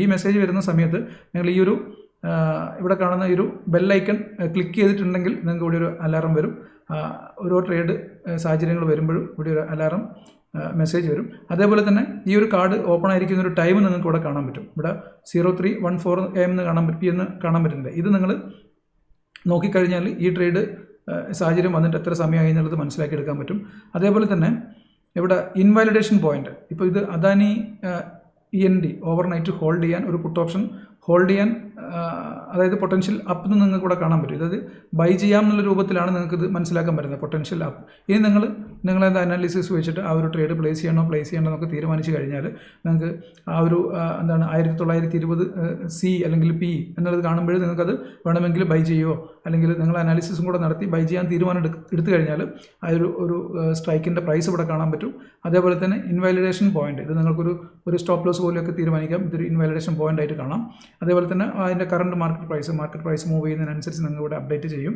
ഈ മെസ്സേജ് വരുന്ന സമയത്ത് നിങ്ങൾ ഈ ഒരു ഇവിടെ കാണുന്ന ഈ ഒരു ബെല്ലൈക്കൺ ക്ലിക്ക് ചെയ്തിട്ടുണ്ടെങ്കിൽ നിങ്ങൾക്ക് ഇവിടെ ഒരു അലാറം വരും. ഓരോ ട്രേഡ് സാഹചര്യങ്ങൾ വരുമ്പോഴും ഇവിടെ ഒരു അലാറം മെസ്സേജ് വരും. അതേപോലെ തന്നെ ഈ ഒരു കാർഡ് ഓപ്പൺ ആയിരിക്കുന്ന ഒരു ടൈം നിങ്ങൾക്ക് ഇവിടെ കാണാൻ പറ്റും. ഇവിടെ 03:14 AM എന്ന് കാണാൻ പറ്റുന്നുണ്ട്. ഇത് നിങ്ങൾ നോക്കിക്കഴിഞ്ഞാൽ ഈ ട്രേഡ് സാഹചര്യം വന്നിട്ട് എത്ര സമയമായി എന്നുള്ളത് മനസ്സിലാക്കി എടുക്കാൻ പറ്റും. അതേപോലെ തന്നെ ഇവിടെ ഇൻവാലിഡേഷൻ പോയിന്റ്, ഇപ്പോൾ ഇത് അദാനി END ഓവർനൈറ്റ് ഹോൾഡ് ചെയ്യാൻ ഒരു പുട്ട് ഓപ്ഷൻ ഹോൾഡ് ചെയ്യാൻ, അതായത് പൊട്ടൻഷ്യൽ അപ്പ് എന്ന് നിങ്ങൾക്ക് ഇവിടെ കാണാൻ പറ്റും. അതായത് ബൈ ചെയ്യാം എന്നുള്ള രൂപത്തിലാണ് നിങ്ങൾക്ക് ഇത് മനസ്സിലാക്കാൻ പറ്റുന്നത്, പൊട്ടൻഷ്യൽ അപ്പ്. ഇനി നിങ്ങളെന്താ അനാലിസിസ് വെച്ചിട്ട് ആ ഒരു ട്രേഡ് പ്ലേസ് ചെയ്യണോ എന്നൊക്കെ തീരുമാനിച്ച് കഴിഞ്ഞാൽ നിങ്ങൾക്ക് ആ ഒരു 1920 C അല്ലെങ്കിൽ P എന്നുള്ളത് കാണുമ്പോൾ നിങ്ങൾക്കത് വേണമെങ്കിൽ ബൈ ചെയ്യുമോ, അല്ലെങ്കിൽ നിങ്ങൾ അനാലിസിസും കൂടെ നടത്തി ബൈ ചെയ്യാൻ തീരുമാനം എടുത്തു കഴിഞ്ഞാൽ ആ ഒരു സ്ട്രൈക്കിൻ്റെ പ്രൈസ് ഇവിടെ കാണാൻ പറ്റും. അതേപോലെ തന്നെ ഇൻവാലിഡേഷൻ പോയിന്റ്, ഇത് നിങ്ങൾക്കൊരു സ്റ്റോപ്പ് ലോസ് പോലെയൊക്കെ തീരുമാനിക്കാം. ഇതൊരു ഇൻവാലിഡേഷൻ പോയിന്റ് ആയിട്ട് കാണാം. അതേപോലെ തന്നെ അതിൻ്റെ കറണ്ട് മാർക്കറ്റ് പ്രൈസ് മൂവ് ചെയ്യുന്നതിനനുസരിച്ച് നിങ്ങൾ ഇവിടെ അപ്ഡേറ്റ് ചെയ്യും.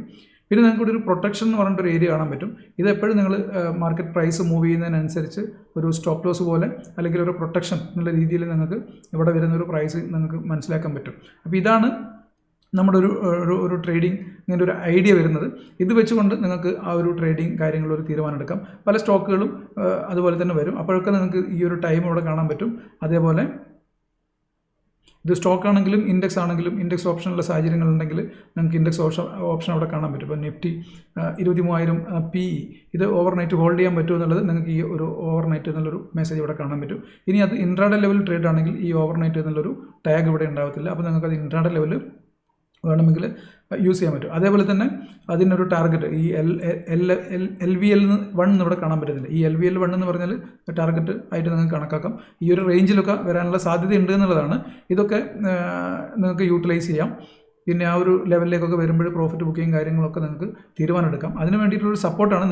പിന്നെ നിങ്ങൾക്ക് ഇവിടെ ഒരു പ്രൊട്ടക്ഷൻ എന്ന് പറഞ്ഞിട്ടൊരു ഏരിയ കാണാൻ പറ്റും. ഇത് എപ്പോഴും നിങ്ങൾ മാർക്കറ്റ് പ്രൈസ് മൂവ് ചെയ്യുന്നതിനനുസരിച്ച് ഒരു സ്റ്റോപ്പ് ലോസ് പോലെ അല്ലെങ്കിൽ ഒരു പ്രൊട്ടക്ഷൻ എന്നുള്ള രീതിയിൽ നിങ്ങൾക്ക് ഇവിടെ വരുന്നൊരു പ്രൈസ് നിങ്ങൾക്ക് മനസ്സിലാക്കാൻ പറ്റും. അപ്പോൾ ഇതാണ് നമ്മുടെ ഒരു ട്രേഡിംഗ് ഇങ്ങനെ ഒരു ഐഡിയ വരുന്നത്. ഇത് വെച്ചുകൊണ്ട് നിങ്ങൾക്ക് ആ ഒരു ട്രേഡിംഗ് കാര്യങ്ങളൊരു തീരുമാനം എടുക്കാം. പല സ്റ്റോക്കുകളും അതുപോലെ തന്നെ വരും. അപ്പോഴൊക്കെ നിങ്ങൾക്ക് ഈ ഒരു ടൈം ഇവിടെ കാണാൻ പറ്റും. അതേപോലെ ഇത് സ്റ്റോക്ക് ആണെങ്കിലും ഇൻഡെക്സ് ആണെങ്കിലും ഇൻഡെക്സ് ഓപ്ഷനുള്ള സാഹചര്യങ്ങളുണ്ടെങ്കിൽ നിങ്ങൾക്ക് ഇൻഡെക്സ് ഓപ്ഷൻ അവിടെ കാണാൻ പറ്റും. ഇപ്പോൾ നിഫ്റ്റി 23,000 PE ഇത് ഓവർനൈറ്റ് ഹോൾഡ് ചെയ്യാൻ പറ്റുമോ എന്നുള്ളത് നിങ്ങൾക്ക് ഈ ഒരു ഓവർനൈറ്റ് എന്നുള്ളൊരു മെസ്സേജ് ഇവിടെ കാണാൻ പറ്റും. ഇനി അത് ഇൻട്രാഡേ ലെവൽ ട്രേഡ് ആണെങ്കിൽ ഈ ഓവർനൈറ്റ് എന്നുള്ളൊരു ടാഗ് ഇവിടെ ഉണ്ടാകത്തില്ല. അപ്പോൾ നിങ്ങൾക്കത് ഇൻട്രാഡേ ലെവൽ വേണമെങ്കിൽ യൂസ് ചെയ്യാൻ പറ്റും. അതേപോലെ തന്നെ അതിനൊരു ടാർഗറ്റ് ഈ LVL1 ഇവിടെ കാണാൻ പറ്റുന്നില്ല. ഈ LVL1 എന്ന് പറഞ്ഞാൽ ടാർഗറ്റ് ആയിട്ട് നിങ്ങൾക്ക് കണക്കാക്കാം. ഈ ഒരു റേഞ്ചിലൊക്കെ വരാനുള്ള സാധ്യത ഉണ്ട് എന്നുള്ളതാണ്. ഇതൊക്കെ നിങ്ങൾക്ക് യൂട്ടിലൈസ് ചെയ്യാം. പിന്നെ ആ ഒരു ലെവലിലേക്കൊക്കെ വരുമ്പോൾ പ്രോഫിറ്റ് ബുക്കിങ് കാര്യങ്ങളൊക്കെ നിങ്ങൾക്ക് തീരുമാനമെടുക്കാം. അതിന് വേണ്ടിയിട്ടുള്ളൊരു സപ്പോർട്ടാണ്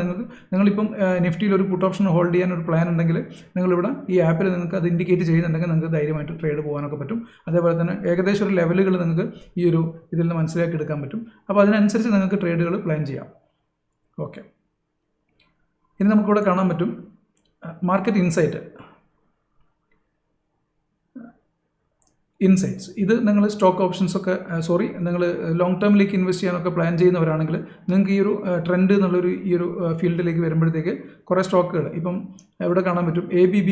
നിങ്ങളിപ്പം നിഫ്റ്റിയിൽ ഒരു പുട്ട് ഓപ്ഷൻ ഹോൾഡ് ചെയ്യാൻ ഒരു പ്ലാൻ ഉണ്ടെങ്കിൽ നിങ്ങളിവിടെ ഈ ആപ്പിൽ നിങ്ങൾക്ക് അത് ഇൻഡിക്കേറ്റ് ചെയ്യുന്നുണ്ടെങ്കിൽ നിങ്ങൾക്ക് ധൈര്യമായിട്ട് ട്രേഡ് പോകാനൊക്കെ പറ്റും. അതേപോലെ തന്നെ ഏകദേശം ഒരു ലെവലുകൾ നിങ്ങൾക്ക് ഈ ഒരു ഇതിൽ നിന്ന് മനസ്സിലാക്കി എടുക്കാൻ പറ്റും. അപ്പോൾ അതിനനുസരിച്ച് നിങ്ങൾക്ക് ട്രേഡുകൾ പ്ലാൻ ചെയ്യാം. ഓക്കെ, ഇനി നമുക്കിവിടെ കാണാൻ പറ്റും മാർക്കറ്റ് ഇൻസൈറ്റ്സ്. ഇത് നിങ്ങൾ സ്റ്റോക്ക് ഓപ്ഷൻസൊക്കെ നിങ്ങൾ ലോങ് ടേമിലേക്ക് ഇൻവെസ്റ്റ് ചെയ്യാനൊക്കെ പ്ലാൻ ചെയ്യുന്നവരാണെങ്കിൽ നിങ്ങൾക്ക് ഈ ഒരു ട്രെൻഡ് എന്നുള്ളൊരു ഈ ഒരു ഫീൽഡിലേക്ക് വരുമ്പോഴത്തേക്ക് കുറേ സ്റ്റോക്കുകൾ ഇപ്പം ഇവിടെ കാണാൻ പറ്റും. ABB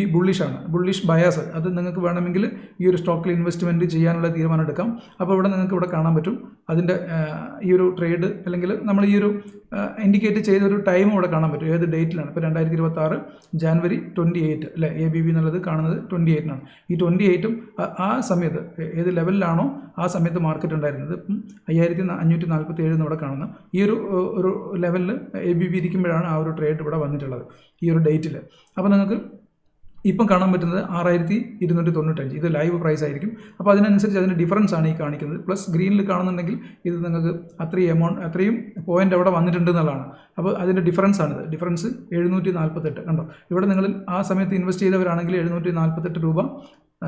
ബുള്ളിഷ് ബയാസ്, അത് നിങ്ങൾക്ക് വേണമെങ്കിൽ ഈ ഒരു സ്റ്റോക്കിൽ ഇൻവെസ്റ്റ്മെൻറ്റ് ചെയ്യാനുള്ള തീരുമാനം എടുക്കാം. അപ്പോൾ നിങ്ങൾക്ക് ഇവിടെ കാണാൻ പറ്റും അതിൻ്റെ ഈ ഒരു ട്രേഡ് അല്ലെങ്കിൽ നമ്മൾ ഈ ഒരു ഇൻഡിക്കേറ്റ് ചെയ്തൊരു ടൈം ഇവിടെ കാണാൻ പറ്റും. ഏത് ഡേറ്റിലാണ്? ഇപ്പോൾ 2026 January 28 അല്ലേ ABB എന്നുള്ളത് കാണുന്നത് 28 ഈ 28 ആ സമയത്ത് ഏത് ലെവലിലാണോ ആ സമയത്ത് മാർക്കറ്റ് ഉണ്ടായിരുന്നത് 5547 ഇവിടെ കാണുന്ന ഈ ഒരു ലെവലിൽ ABB ഇരിക്കുമ്പോഴാണ് ആ ഒരു ട്രേഡ് ഇവിടെ വന്നിട്ടുള്ളത് ഈ ഒരു ഡേറ്റിൽ. അപ്പോൾ നിങ്ങൾക്ക് ഇപ്പം കാണാൻ പറ്റുന്നത് 6295. ഇത് ലൈവ് പ്രൈസ് ആയിരിക്കും. അപ്പോൾ അതിനനുസരിച്ച് അതിൻ്റെ ഡിഫറൻസ് ആണ് ഈ കാണിക്കുന്നത്. പ്ലസ് ഗ്രീനിൽ കാണുന്നുണ്ടെങ്കിൽ ഇത് നിങ്ങൾക്ക് അത്രയും പോയിന്റ് അവിടെ വന്നിട്ടുണ്ട് എന്നുള്ളതാണ്. അപ്പോൾ അതിൻ്റെ ഡിഫറൻസ് ആണിത്. ഡിഫറൻസ് 748 കണ്ടോ. ഇവിടെ നിങ്ങൾ ആ സമയത്ത് ഇൻവെസ്റ്റ് ചെയ്തവരാണെങ്കിൽ 748 രൂപ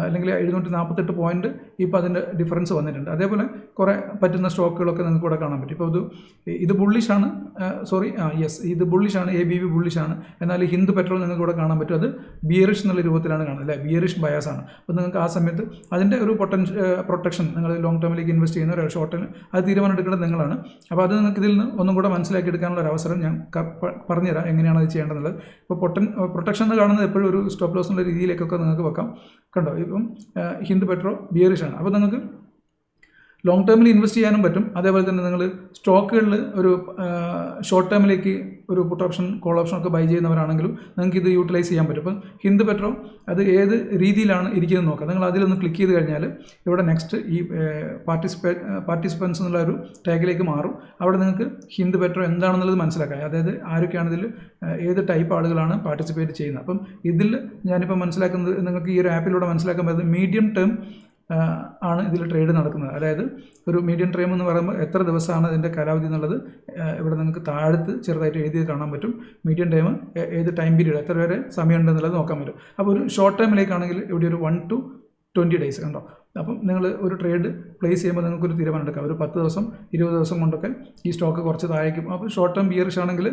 അല്ലെങ്കിൽ 748 പോയിന്റ് ഇപ്പോൾ അതിൻ്റെ ഡിഫറൻസ് വന്നിട്ടുണ്ട്. അതേപോലെ കുറേ പറ്റുന്ന സ്റ്റോക്കുകളൊക്കെ നിങ്ങൾക്ക് ഇവിടെ കാണാൻ പറ്റും. ഇപ്പോൾ ഇത് ബുള്ളിഷാണ്, ഇത് ബുള്ളിഷാണ്, ABB ബുള്ളിഷാണ്. എന്നാൽ ഹിന്ദ് പെട്രോൾ നിങ്ങൾക്ക് ഇവിടെ കാണാൻ പറ്റും. അത് ബിയറിഷ് എന്നുള്ള രൂപത്തിലാണ് കാണുന്നത് അല്ലേ, ബിയറിഷ് ബയാസ് ആണ്. അപ്പോൾ നിങ്ങൾക്ക് ആ സമയത്ത് അതിൻ്റെ ഒരു പ്രൊട്ടക്ഷൻ നിങ്ങൾ ലോങ് ടേമിലേക്ക് ഇൻവെസ്റ്റ് ചെയ്യുന്ന ഒരു ഷോർട്ട് ടൈം അത് തീരുമാനം എടുക്കേണ്ടത് നിങ്ങളാണ്. അപ്പോൾ അത് നിങ്ങൾക്ക് ഇതിൽ നിന്ന് ഒന്നും കൂടെ മനസ്സിലാക്കി എടുക്കാനുള്ള ഒരു അവസരം ഞാൻ പറഞ്ഞുതരാം എങ്ങനെയാണ് അത് ചെയ്യേണ്ടതുള്ളത്. ഇപ്പോൾ പ്രൊട്ടക്ഷൻ എന്ന് കാണുന്നത് എപ്പോഴും ഒരു സ്റ്റോപ്പ് ലോസ് എന്നുള്ള രീതിയിലേക്കൊക്കെ നിങ്ങൾക്ക് വെക്കാം. കണ്ടോ, ഇപ്പം ഹിന്ദ് പെട്രോ ബിയറിഷാണ്. അപ്പോൾ നിങ്ങൾക്ക് ലോങ് ടേമിൽ ഇൻവെസ്റ്റ് ചെയ്യാനും പറ്റും. അതേപോലെ തന്നെ നിങ്ങൾ സ്റ്റോക്കുകളിൽ ഒരു ഷോർട്ട് ടേമിലേക്ക് ഒരു പുട്ട് ഓപ്ഷൻ കോൾ ഓപ്ഷൻ ഒക്കെ ബൈ ചെയ്യുന്നവരാണെങ്കിലും നിങ്ങൾക്ക് ഇത് യൂട്ടിലൈസ് ചെയ്യാൻ പറ്റും. ഇപ്പം ഹിന്ദ് പെട്രോ അത് ഏത് രീതിയിലാണ് ഇരിക്കുന്നത് നോക്കാം. നിങ്ങൾ അതിലൊന്ന് ക്ലിക്ക് ചെയ്ത് കഴിഞ്ഞാൽ ഇവിടെ നെക്സ്റ്റ് ഈ പാർട്ടിസിപ്പൻസ് എന്നുള്ള ഒരു ടാഗിലേക്ക് മാറും. അവിടെ നിങ്ങൾക്ക് ഹിന്ദ് പെട്രോ എന്താണെന്നുള്ളത് മനസ്സിലാക്കാം. അതായത് ആരൊക്കെയാണ് ഇതിൽ ഏത് ടൈപ്പ് ആളുകളാണ് പാർട്ടിസിപ്പേറ്റ് ചെയ്യുന്നത്. അപ്പം ഇതിൽ ഞാനിപ്പോൾ മനസ്സിലാക്കുന്നത് നിങ്ങൾക്ക് ഈ ഒരു ആപ്പിലൂടെ മനസ്സിലാക്കാൻ പറ്റുന്നത് മീഡിയം ടേം ആണ് ഇതിൽ ട്രേഡ് നടക്കുന്നത്. അതായത് ഒരു മീഡിയം ടൈം എന്ന് പറയുമ്പോൾ എത്ര ദിവസമാണ് ഇതിൻ്റെ കാലാവധി എന്നുള്ളത് ഇവിടെ നിങ്ങൾക്ക് താഴത്ത് ചെറുതായിട്ട് എഴുതി കാണാൻ പറ്റും. മീഡിയം ടൈം ഏത് ടൈം പീരീഡ് എത്ര വരെ സമയമുണ്ട് എന്നുള്ളത് നോക്കാൻ പറ്റും. അപ്പോൾ ഒരു ഷോർട്ട് ടൈമിലേക്കാണെങ്കിൽ ഇവിടെ ഒരു 1 to 20 ഡേയ്സ് കണ്ടോ. അപ്പം നിങ്ങൾ ഒരു ട്രേഡ് പ്ലേസ് ചെയ്യുമ്പോൾ നിങ്ങൾക്കൊരു തീരുമാനം എടുക്കാം. ഒരു 10 ദിവസം 20 ദിവസം കൊണ്ടൊക്കെ ഈ സ്റ്റോക്ക് കുറച്ച് താഴേക്കും. അപ്പോൾ ഷോർട്ട് ടേം ബിയറിഷ് ആണെങ്കിൽ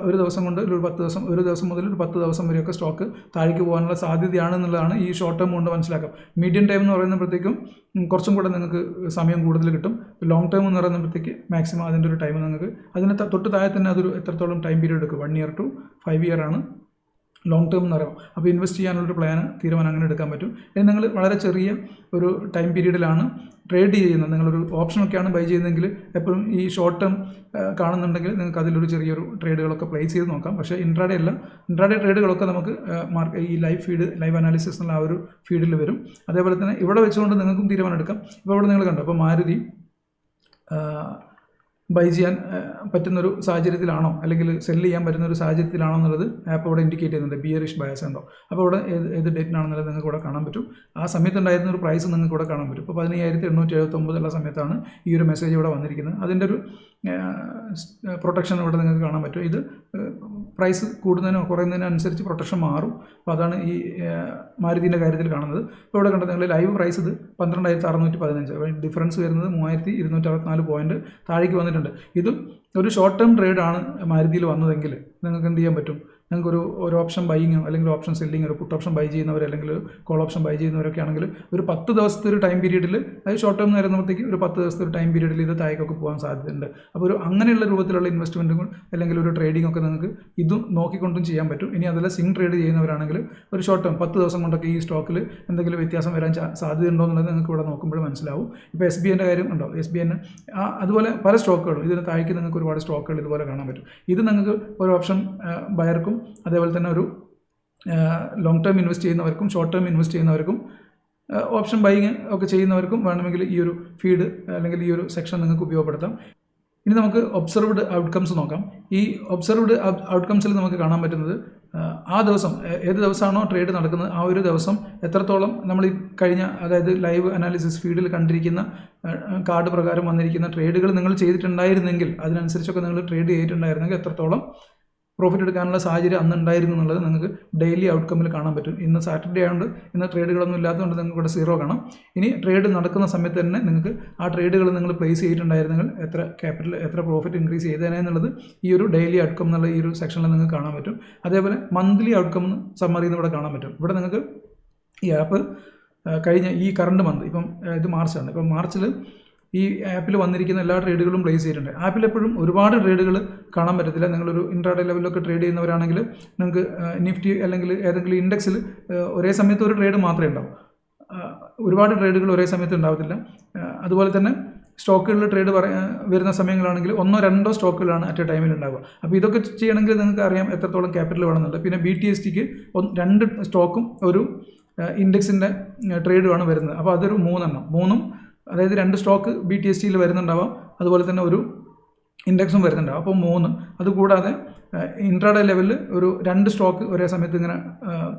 ഒരു ദിവസം കൊണ്ട് ഒരു 10 ദിവസം, ഒരു ദിവസം മുതൽ ഒരു 10 ദിവസം വരെയൊക്കെ സ്റ്റോക്ക് താഴേക്ക് പോകാനുള്ള സാധ്യതയാണെന്നുള്ളതാണ് ഈ ഷോർട്ട് ടേം കൊണ്ട് മനസ്സിലാക്കാം. മീഡിയം ടൈം എന്ന് പറയുമ്പോഴത്തേക്കും കുറച്ചും കൂടെ നിങ്ങൾക്ക് സമയം കൂടുതൽ കിട്ടും. ലോങ് ടേം എന്ന് പറയുമ്പോഴത്തേക്ക് മാക്സിമം അതിൻ്റെ ഒരു ടൈം നിങ്ങൾക്ക് അതിന് തൊട്ട് താഴെ തന്നെ അതൊരു എത്രത്തോളം ടൈം പീരീഡ് എടുക്കും. 1 year to 5 year ആണ് ലോങ് ടേം എന്ന് പറയുമ്പോൾ. അപ്പോൾ ഇൻവെസ്റ്റ് ചെയ്യാനുള്ളൊരു തീരുമാനം അങ്ങനെ എടുക്കാൻ പറ്റും. ഇനി നിങ്ങൾ വളരെ ചെറിയ ഒരു ടൈം പീരീഡിലാണ് ട്രേഡ് ചെയ്യുന്നത്, നിങ്ങളൊരു ഓപ്ഷനൊക്കെയാണ് ബൈ ചെയ്യുന്നതെങ്കിൽ എപ്പോഴും ഈ ഷോർട്ട് ടേം കാണുന്നുണ്ടെങ്കിൽ നിങ്ങൾക്ക് അതിലൊരു ചെറിയൊരു ട്രേഡുകളൊക്കെ പ്ലേസ് ചെയ്ത് നോക്കാം. പക്ഷേ ഇൻട്രാഡേ ട്രേഡുകളൊക്കെ നമുക്ക് ഈ ലൈവ് അനാലിസിസ് എന്നുള്ള ആ ഒരു ഫീൽഡിൽ വരും. അതേപോലെ തന്നെ ഇവിടെ വെച്ചുകൊണ്ട് നിങ്ങൾക്കും തീരുമാനം എടുക്കാം. ഇപ്പോൾ ഇവിടെ നിങ്ങൾ കണ്ടോ, അപ്പോൾ മാരുതി ബൈ ചെയ്യാൻ പറ്റുന്നൊരു സാഹചര്യത്തിലാണോ അല്ലെങ്കിൽ സെല്ല് ചെയ്യാൻ പറ്റുന്നൊരു സാഹചര്യത്തിലാണോ എന്നുള്ളത് ആപ്പ് ഇവിടെ ഇൻഡിക്കേറ്റ് ചെയ്യുന്നുണ്ട്. ബിയറിഷ് ബയസ് ഉണ്ടോ. അപ്പോൾ ഇവിടെ ഏത് ഡേറ്റിനാണെന്നുള്ളത് നിങ്ങൾക്ക് ഇവിടെ കാണാൻ പറ്റും. ആ സമയത്തുണ്ടായിരുന്ന ഒരു പ്രൈസ് നിങ്ങൾക്ക് ഇവിടെ കാണാൻ പറ്റും. ഇപ്പോൾ 15,879 ഉള്ള സമയത്താണ് ഈ ഒരു മെസ്സേജ് ഇവിടെ വന്നിരിക്കുന്നത്. അതിൻ്റെ ഒരു പ്രൊട്ടക്ഷൻ ഇവിടെ നിങ്ങൾക്ക് കാണാൻ പറ്റും. ഇത് പ്രൈസ് കൂടുന്നതിനോ കുറയുന്നതിനോ അനുസരിച്ച് പ്രൊട്ടക്ഷൻ മാറും. അപ്പോൾ അതാണ് ഈ മാരുതിൻ്റെ കാര്യത്തിൽ കാണുന്നത്. ഇപ്പോൾ ഇവിടെ കണ്ടത് നിങ്ങൾ ലൈവ് പ്രൈസ് ഇത് 12,615, ഡിഫറൻസ് വരുന്നത് 3,264 പോയിൻറ്റ് താഴേക്ക് വന്നിട്ടുണ്ട്. ഇതും ഒരു ഷോർട്ട് ടേം ട്രേഡാണ് മാരുതിയിൽ വന്നതെങ്കിൽ നിങ്ങൾക്ക് എന്ത് ചെയ്യാൻ പറ്റും, നിങ്ങൾക്കൊരു ഓപ്ഷൻ ബൈയിങ്ങോ അല്ലെങ്കിൽ ഒരു ഓപ്ഷൻ സെല്ലിങ്ങോ, ഒരു പുട്ട് ഓപ്ഷൻ ബൈ ചെയ്യുന്നവർ അല്ലെങ്കിൽ കോൾ ഓപ്ഷൻ ബൈ ചെയ്യുന്നവരൊക്കെ ആണെങ്കിൽ ഒരു 10 ദിവസത്തെ ഒരു ടൈം പീരീഡിൽ, അത് ഷോർട്ട് ടേം എന്ന് പറയുമ്പോഴത്തേക്ക് ഒരു 10 ദിവസത്തെ ഒരു ടൈം പീരീഡിൽ ഇത് താഴേക്കൊക്കെ പോകാൻ സാധ്യതയുണ്ട്. അപ്പോൾ ഒരു അങ്ങനെയുള്ള രൂപത്തിലുള്ള ഇൻവെസ്റ്റ്മെൻറ്റുകൾ അല്ലെങ്കിൽ ഒരു ട്രേഡിംഗ് ഒക്കെ നിങ്ങൾക്ക് ഇതും നോക്കിക്കൊണ്ടും ചെയ്യാൻ പറ്റും. ഇനി അതല്ല സിംഗ് ട്രേഡ് ചെയ്യുന്നവരാണെങ്കിൽ ഒരു ഷോർട്ട് ടേം 10 ദിവസം കൊണ്ടൊക്കെ ഈ സ്റ്റോക്കിൽ എന്തെങ്കിലും വ്യത്യാസം വരാൻ സാധ്യതയുണ്ടോ എന്നുള്ളത് നിങ്ങൾക്ക് ഇവിടെ നോക്കുമ്പോൾ മനസ്സിലാവും. ഇപ്പോൾ SBIൻ്റെ കാര്യം ഉണ്ടോ, SBI അതുപോലെ പല സ്റ്റോക്കുകളും ഇതിന് താഴേക്ക് നിങ്ങൾക്ക് ഒരുപാട് സ്റ്റോക്കുകൾ ഇതുപോലെ കാണാൻ പറ്റും. ഇത് നിങ്ങൾക്ക് ഒരു ഓപ്ഷൻ ബയർക്കും അതേപോലെ തന്നെ ഒരു ലോങ് ടേം ഇൻവെസ്റ്റ് ചെയ്യുന്നവർക്കും ഷോർട്ട് ടേം ഇൻവെസ്റ്റ് ചെയ്യുന്നവർക്കും ഓപ്ഷൻ ബൈയിങ് ഒക്കെ ചെയ്യുന്നവർക്കും വേണമെങ്കിൽ ഈ ഒരു ഫീഡ് അല്ലെങ്കിൽ ഈ ഒരു സെക്ഷൻ നിങ്ങൾക്ക് ഉപയോഗപ്പെടുത്താം. ഇനി നമുക്ക് ഒബ്സർവ്ഡ് ഔട്ട്കംസ് നോക്കാം. ഈ ഒബ്സർവ്ഡ് ഔട്ട്കംസിൽ നമുക്ക് കാണാൻ പറ്റുന്നത് ആ ദിവസം ഏത് ദിവസമാണോ ട്രേഡ് നടക്കുന്നത് ആ ഒരു ദിവസം എത്രത്തോളം നമ്മൾ ഈ കഴിഞ്ഞ, അതായത് ലൈവ് അനാലിസിസ് ഫീഡിൽ കണ്ടിരിക്കുന്ന കാർഡ് പ്രകാരം വന്നിരിക്കുന്ന ട്രേഡുകൾ നിങ്ങൾ ചെയ്തിട്ടുണ്ടായിരുന്നെങ്കിൽ, അതിനനുസരിച്ചൊക്കെ നിങ്ങൾ ട്രേഡ് ചെയ്തിട്ടുണ്ടായിരുന്നെങ്കിൽ എത്രത്തോളം പ്രോഫിറ്റ് എടുക്കാനുള്ള സാഹചര്യം അന്ന് ഉണ്ടായിരുന്നു എന്നുള്ളത് നിങ്ങൾക്ക് ഡെയിലി ഔട്ട്കമ്മിൽ കാണാൻ പറ്റും. ഇന്ന് സാറ്റർഡേ ആയതുകൊണ്ട് ഇന്ന് ട്രേഡുകളൊന്നും ഇല്ലാത്തതുകൊണ്ട് നിങ്ങൾക്ക് ഇവിടെ 0 കാണാം. ഇനി ട്രേഡ് നടക്കുന്ന സമയത്ത് തന്നെ നിങ്ങൾക്ക് ആ ട്രേഡുകൾ നിങ്ങൾ പ്ലേസ് ചെയ്തിട്ടുണ്ടായിരുന്നെങ്കിൽ എത്ര പ്രോഫിറ്റ് ഇൻക്രീസ് ചെയ്തേനെ എന്നുള്ളത് ഈ ഒരു ഡെയിലി ഔട്ട്കം എന്നുള്ള ഈ ഒരു സെക്ഷനിൽ നിങ്ങൾക്ക് കാണാൻ പറ്റും. അതേപോലെ മന്ത്ലി ഔട്ട്കം സമ്മറി എന്ന് ഇവിടെ കാണാൻ പറ്റും. ഇവിടെ നിങ്ങൾക്ക് ഈ ആപ്പ് കഴിഞ്ഞ ഈ കറണ്ട് മന്ത്, ഇപ്പം ഇത് മാർച്ചാണ്, ഇപ്പം മാർച്ചിൽ ഈ ആപ്പിൽ വന്നിരിക്കുന്ന എല്ലാ ട്രേഡുകളും പ്ലേസ് ചെയ്തിട്ടുണ്ട്. ആപ്പിൽ എപ്പോഴും ഒരുപാട് ട്രേഡുകൾ കാണാൻ പറ്റത്തില്ല. നിങ്ങളൊരു ഇൻട്രാഡേ ലെവലിലൊക്കെ ട്രേഡ് ചെയ്യുന്നവരാണെങ്കിൽ നിങ്ങൾക്ക് നിഫ്റ്റി അല്ലെങ്കിൽ ഏതെങ്കിലും ഇൻഡെക്സിൽ ഒരേ സമയത്ത് ഒരു ട്രേഡ് മാത്രമേ ഉണ്ടാവും, ഒരുപാട് ട്രേഡുകൾ ഒരേ സമയത്ത് ഉണ്ടാവത്തില്ല. അതുപോലെ തന്നെ സ്റ്റോക്കുകളിൽ ട്രേഡ് വരുന്ന സമയങ്ങളാണെങ്കിൽ 1-2 സ്റ്റോക്കുകളാണ് അറ്റ് എ ടൈമിൽ ഉണ്ടാവുക. അപ്പോൾ ഇതൊക്കെ ചെയ്യണമെങ്കിൽ നിങ്ങൾക്ക് അറിയാം എത്രത്തോളം ക്യാപിറ്റൽ വേണമെന്നുള്ളത്. പിന്നെ BTSTക്ക് 2 സ്റ്റോക്കും ഒരു ഇൻഡെക്സിൻ്റെ ട്രേഡുമാണ് വരുന്നത്. അപ്പോൾ അതൊരു 3 അതായത് 2 സ്റ്റോക്ക് BTSTയിൽ വരുന്നുണ്ടാവാം, അതുപോലെ തന്നെ ഒരു ഇൻഡെക്സും വരുന്നുണ്ടാവും. അപ്പോൾ 3. അതുകൂടാതെ ഇൻട്രാഡേ ലെവലിൽ ഒരു 2 സ്റ്റോക്ക് ഒരേ സമയത്ത് ഇങ്ങനെ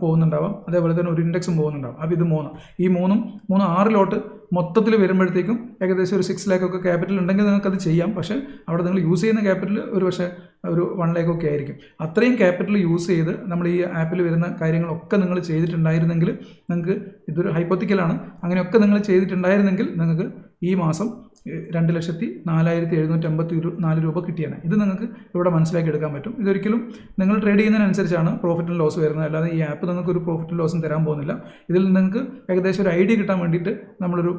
പോകുന്നുണ്ടാവാം, അതേപോലെ തന്നെ ഒരു ഇൻഡെക്സും പോകുന്നുണ്ടാവും. അപ്പോൾ ഇത് 3. ഈ 3 6 മൊത്തത്തിൽ വരുമ്പോഴത്തേക്കും ഏകദേശം ഒരു 6 lakh ഒക്കെ ക്യാപിറ്റൽ ഉണ്ടെങ്കിൽ നിങ്ങൾക്കത് ചെയ്യാം. പക്ഷേ അവിടെ നിങ്ങൾ യൂസ് ചെയ്യുന്ന ക്യാപിറ്റൽ ഒരു 1 lakh ഒക്കെ ആയിരിക്കും. അത്രയും ക്യാപിറ്റൽ യൂസ് ചെയ്ത് നമ്മൾ ഈ ആപ്പിൽ വരുന്ന കാര്യങ്ങളൊക്കെ നിങ്ങൾ ചെയ്തിട്ടുണ്ടായിരുന്നെങ്കിൽ നിങ്ങൾക്ക് ഇതൊരു ഹൈപ്പോത്തിക്കലാണ്, അങ്ങനെയൊക്കെ നിങ്ങൾ ചെയ്തിട്ടുണ്ടായിരുന്നെങ്കിൽ നിങ്ങൾക്ക് ഈ മാസം 2,04,754 രൂപ കിട്ടിയാണ്. ഇത് നിങ്ങൾക്ക് ഇവിടെ മനസ്സിലാക്കി എടുക്കാൻ പറ്റും. ഇതൊരിക്കലും നിങ്ങൾ ട്രേഡ് ചെയ്യുന്നതിനനുസരിച്ചാണ് പ്രോഫിറ്റ് ആൻഡ് ലോസ് വരുന്നത്, അല്ലാതെ ഈ ആപ്പ് നിങ്ങൾക്ക് ഒരു പ്രോഫിറ്റ് ആൻഡ് ലോസും തരാൻ പോകുന്നില്ല. ഇതിൽ നിങ്ങൾക്ക് ഏകദേശം ഒരു ഐഡിയ കിട്ടാൻ വേണ്ടിയിട്ട് നമ്മളൊരു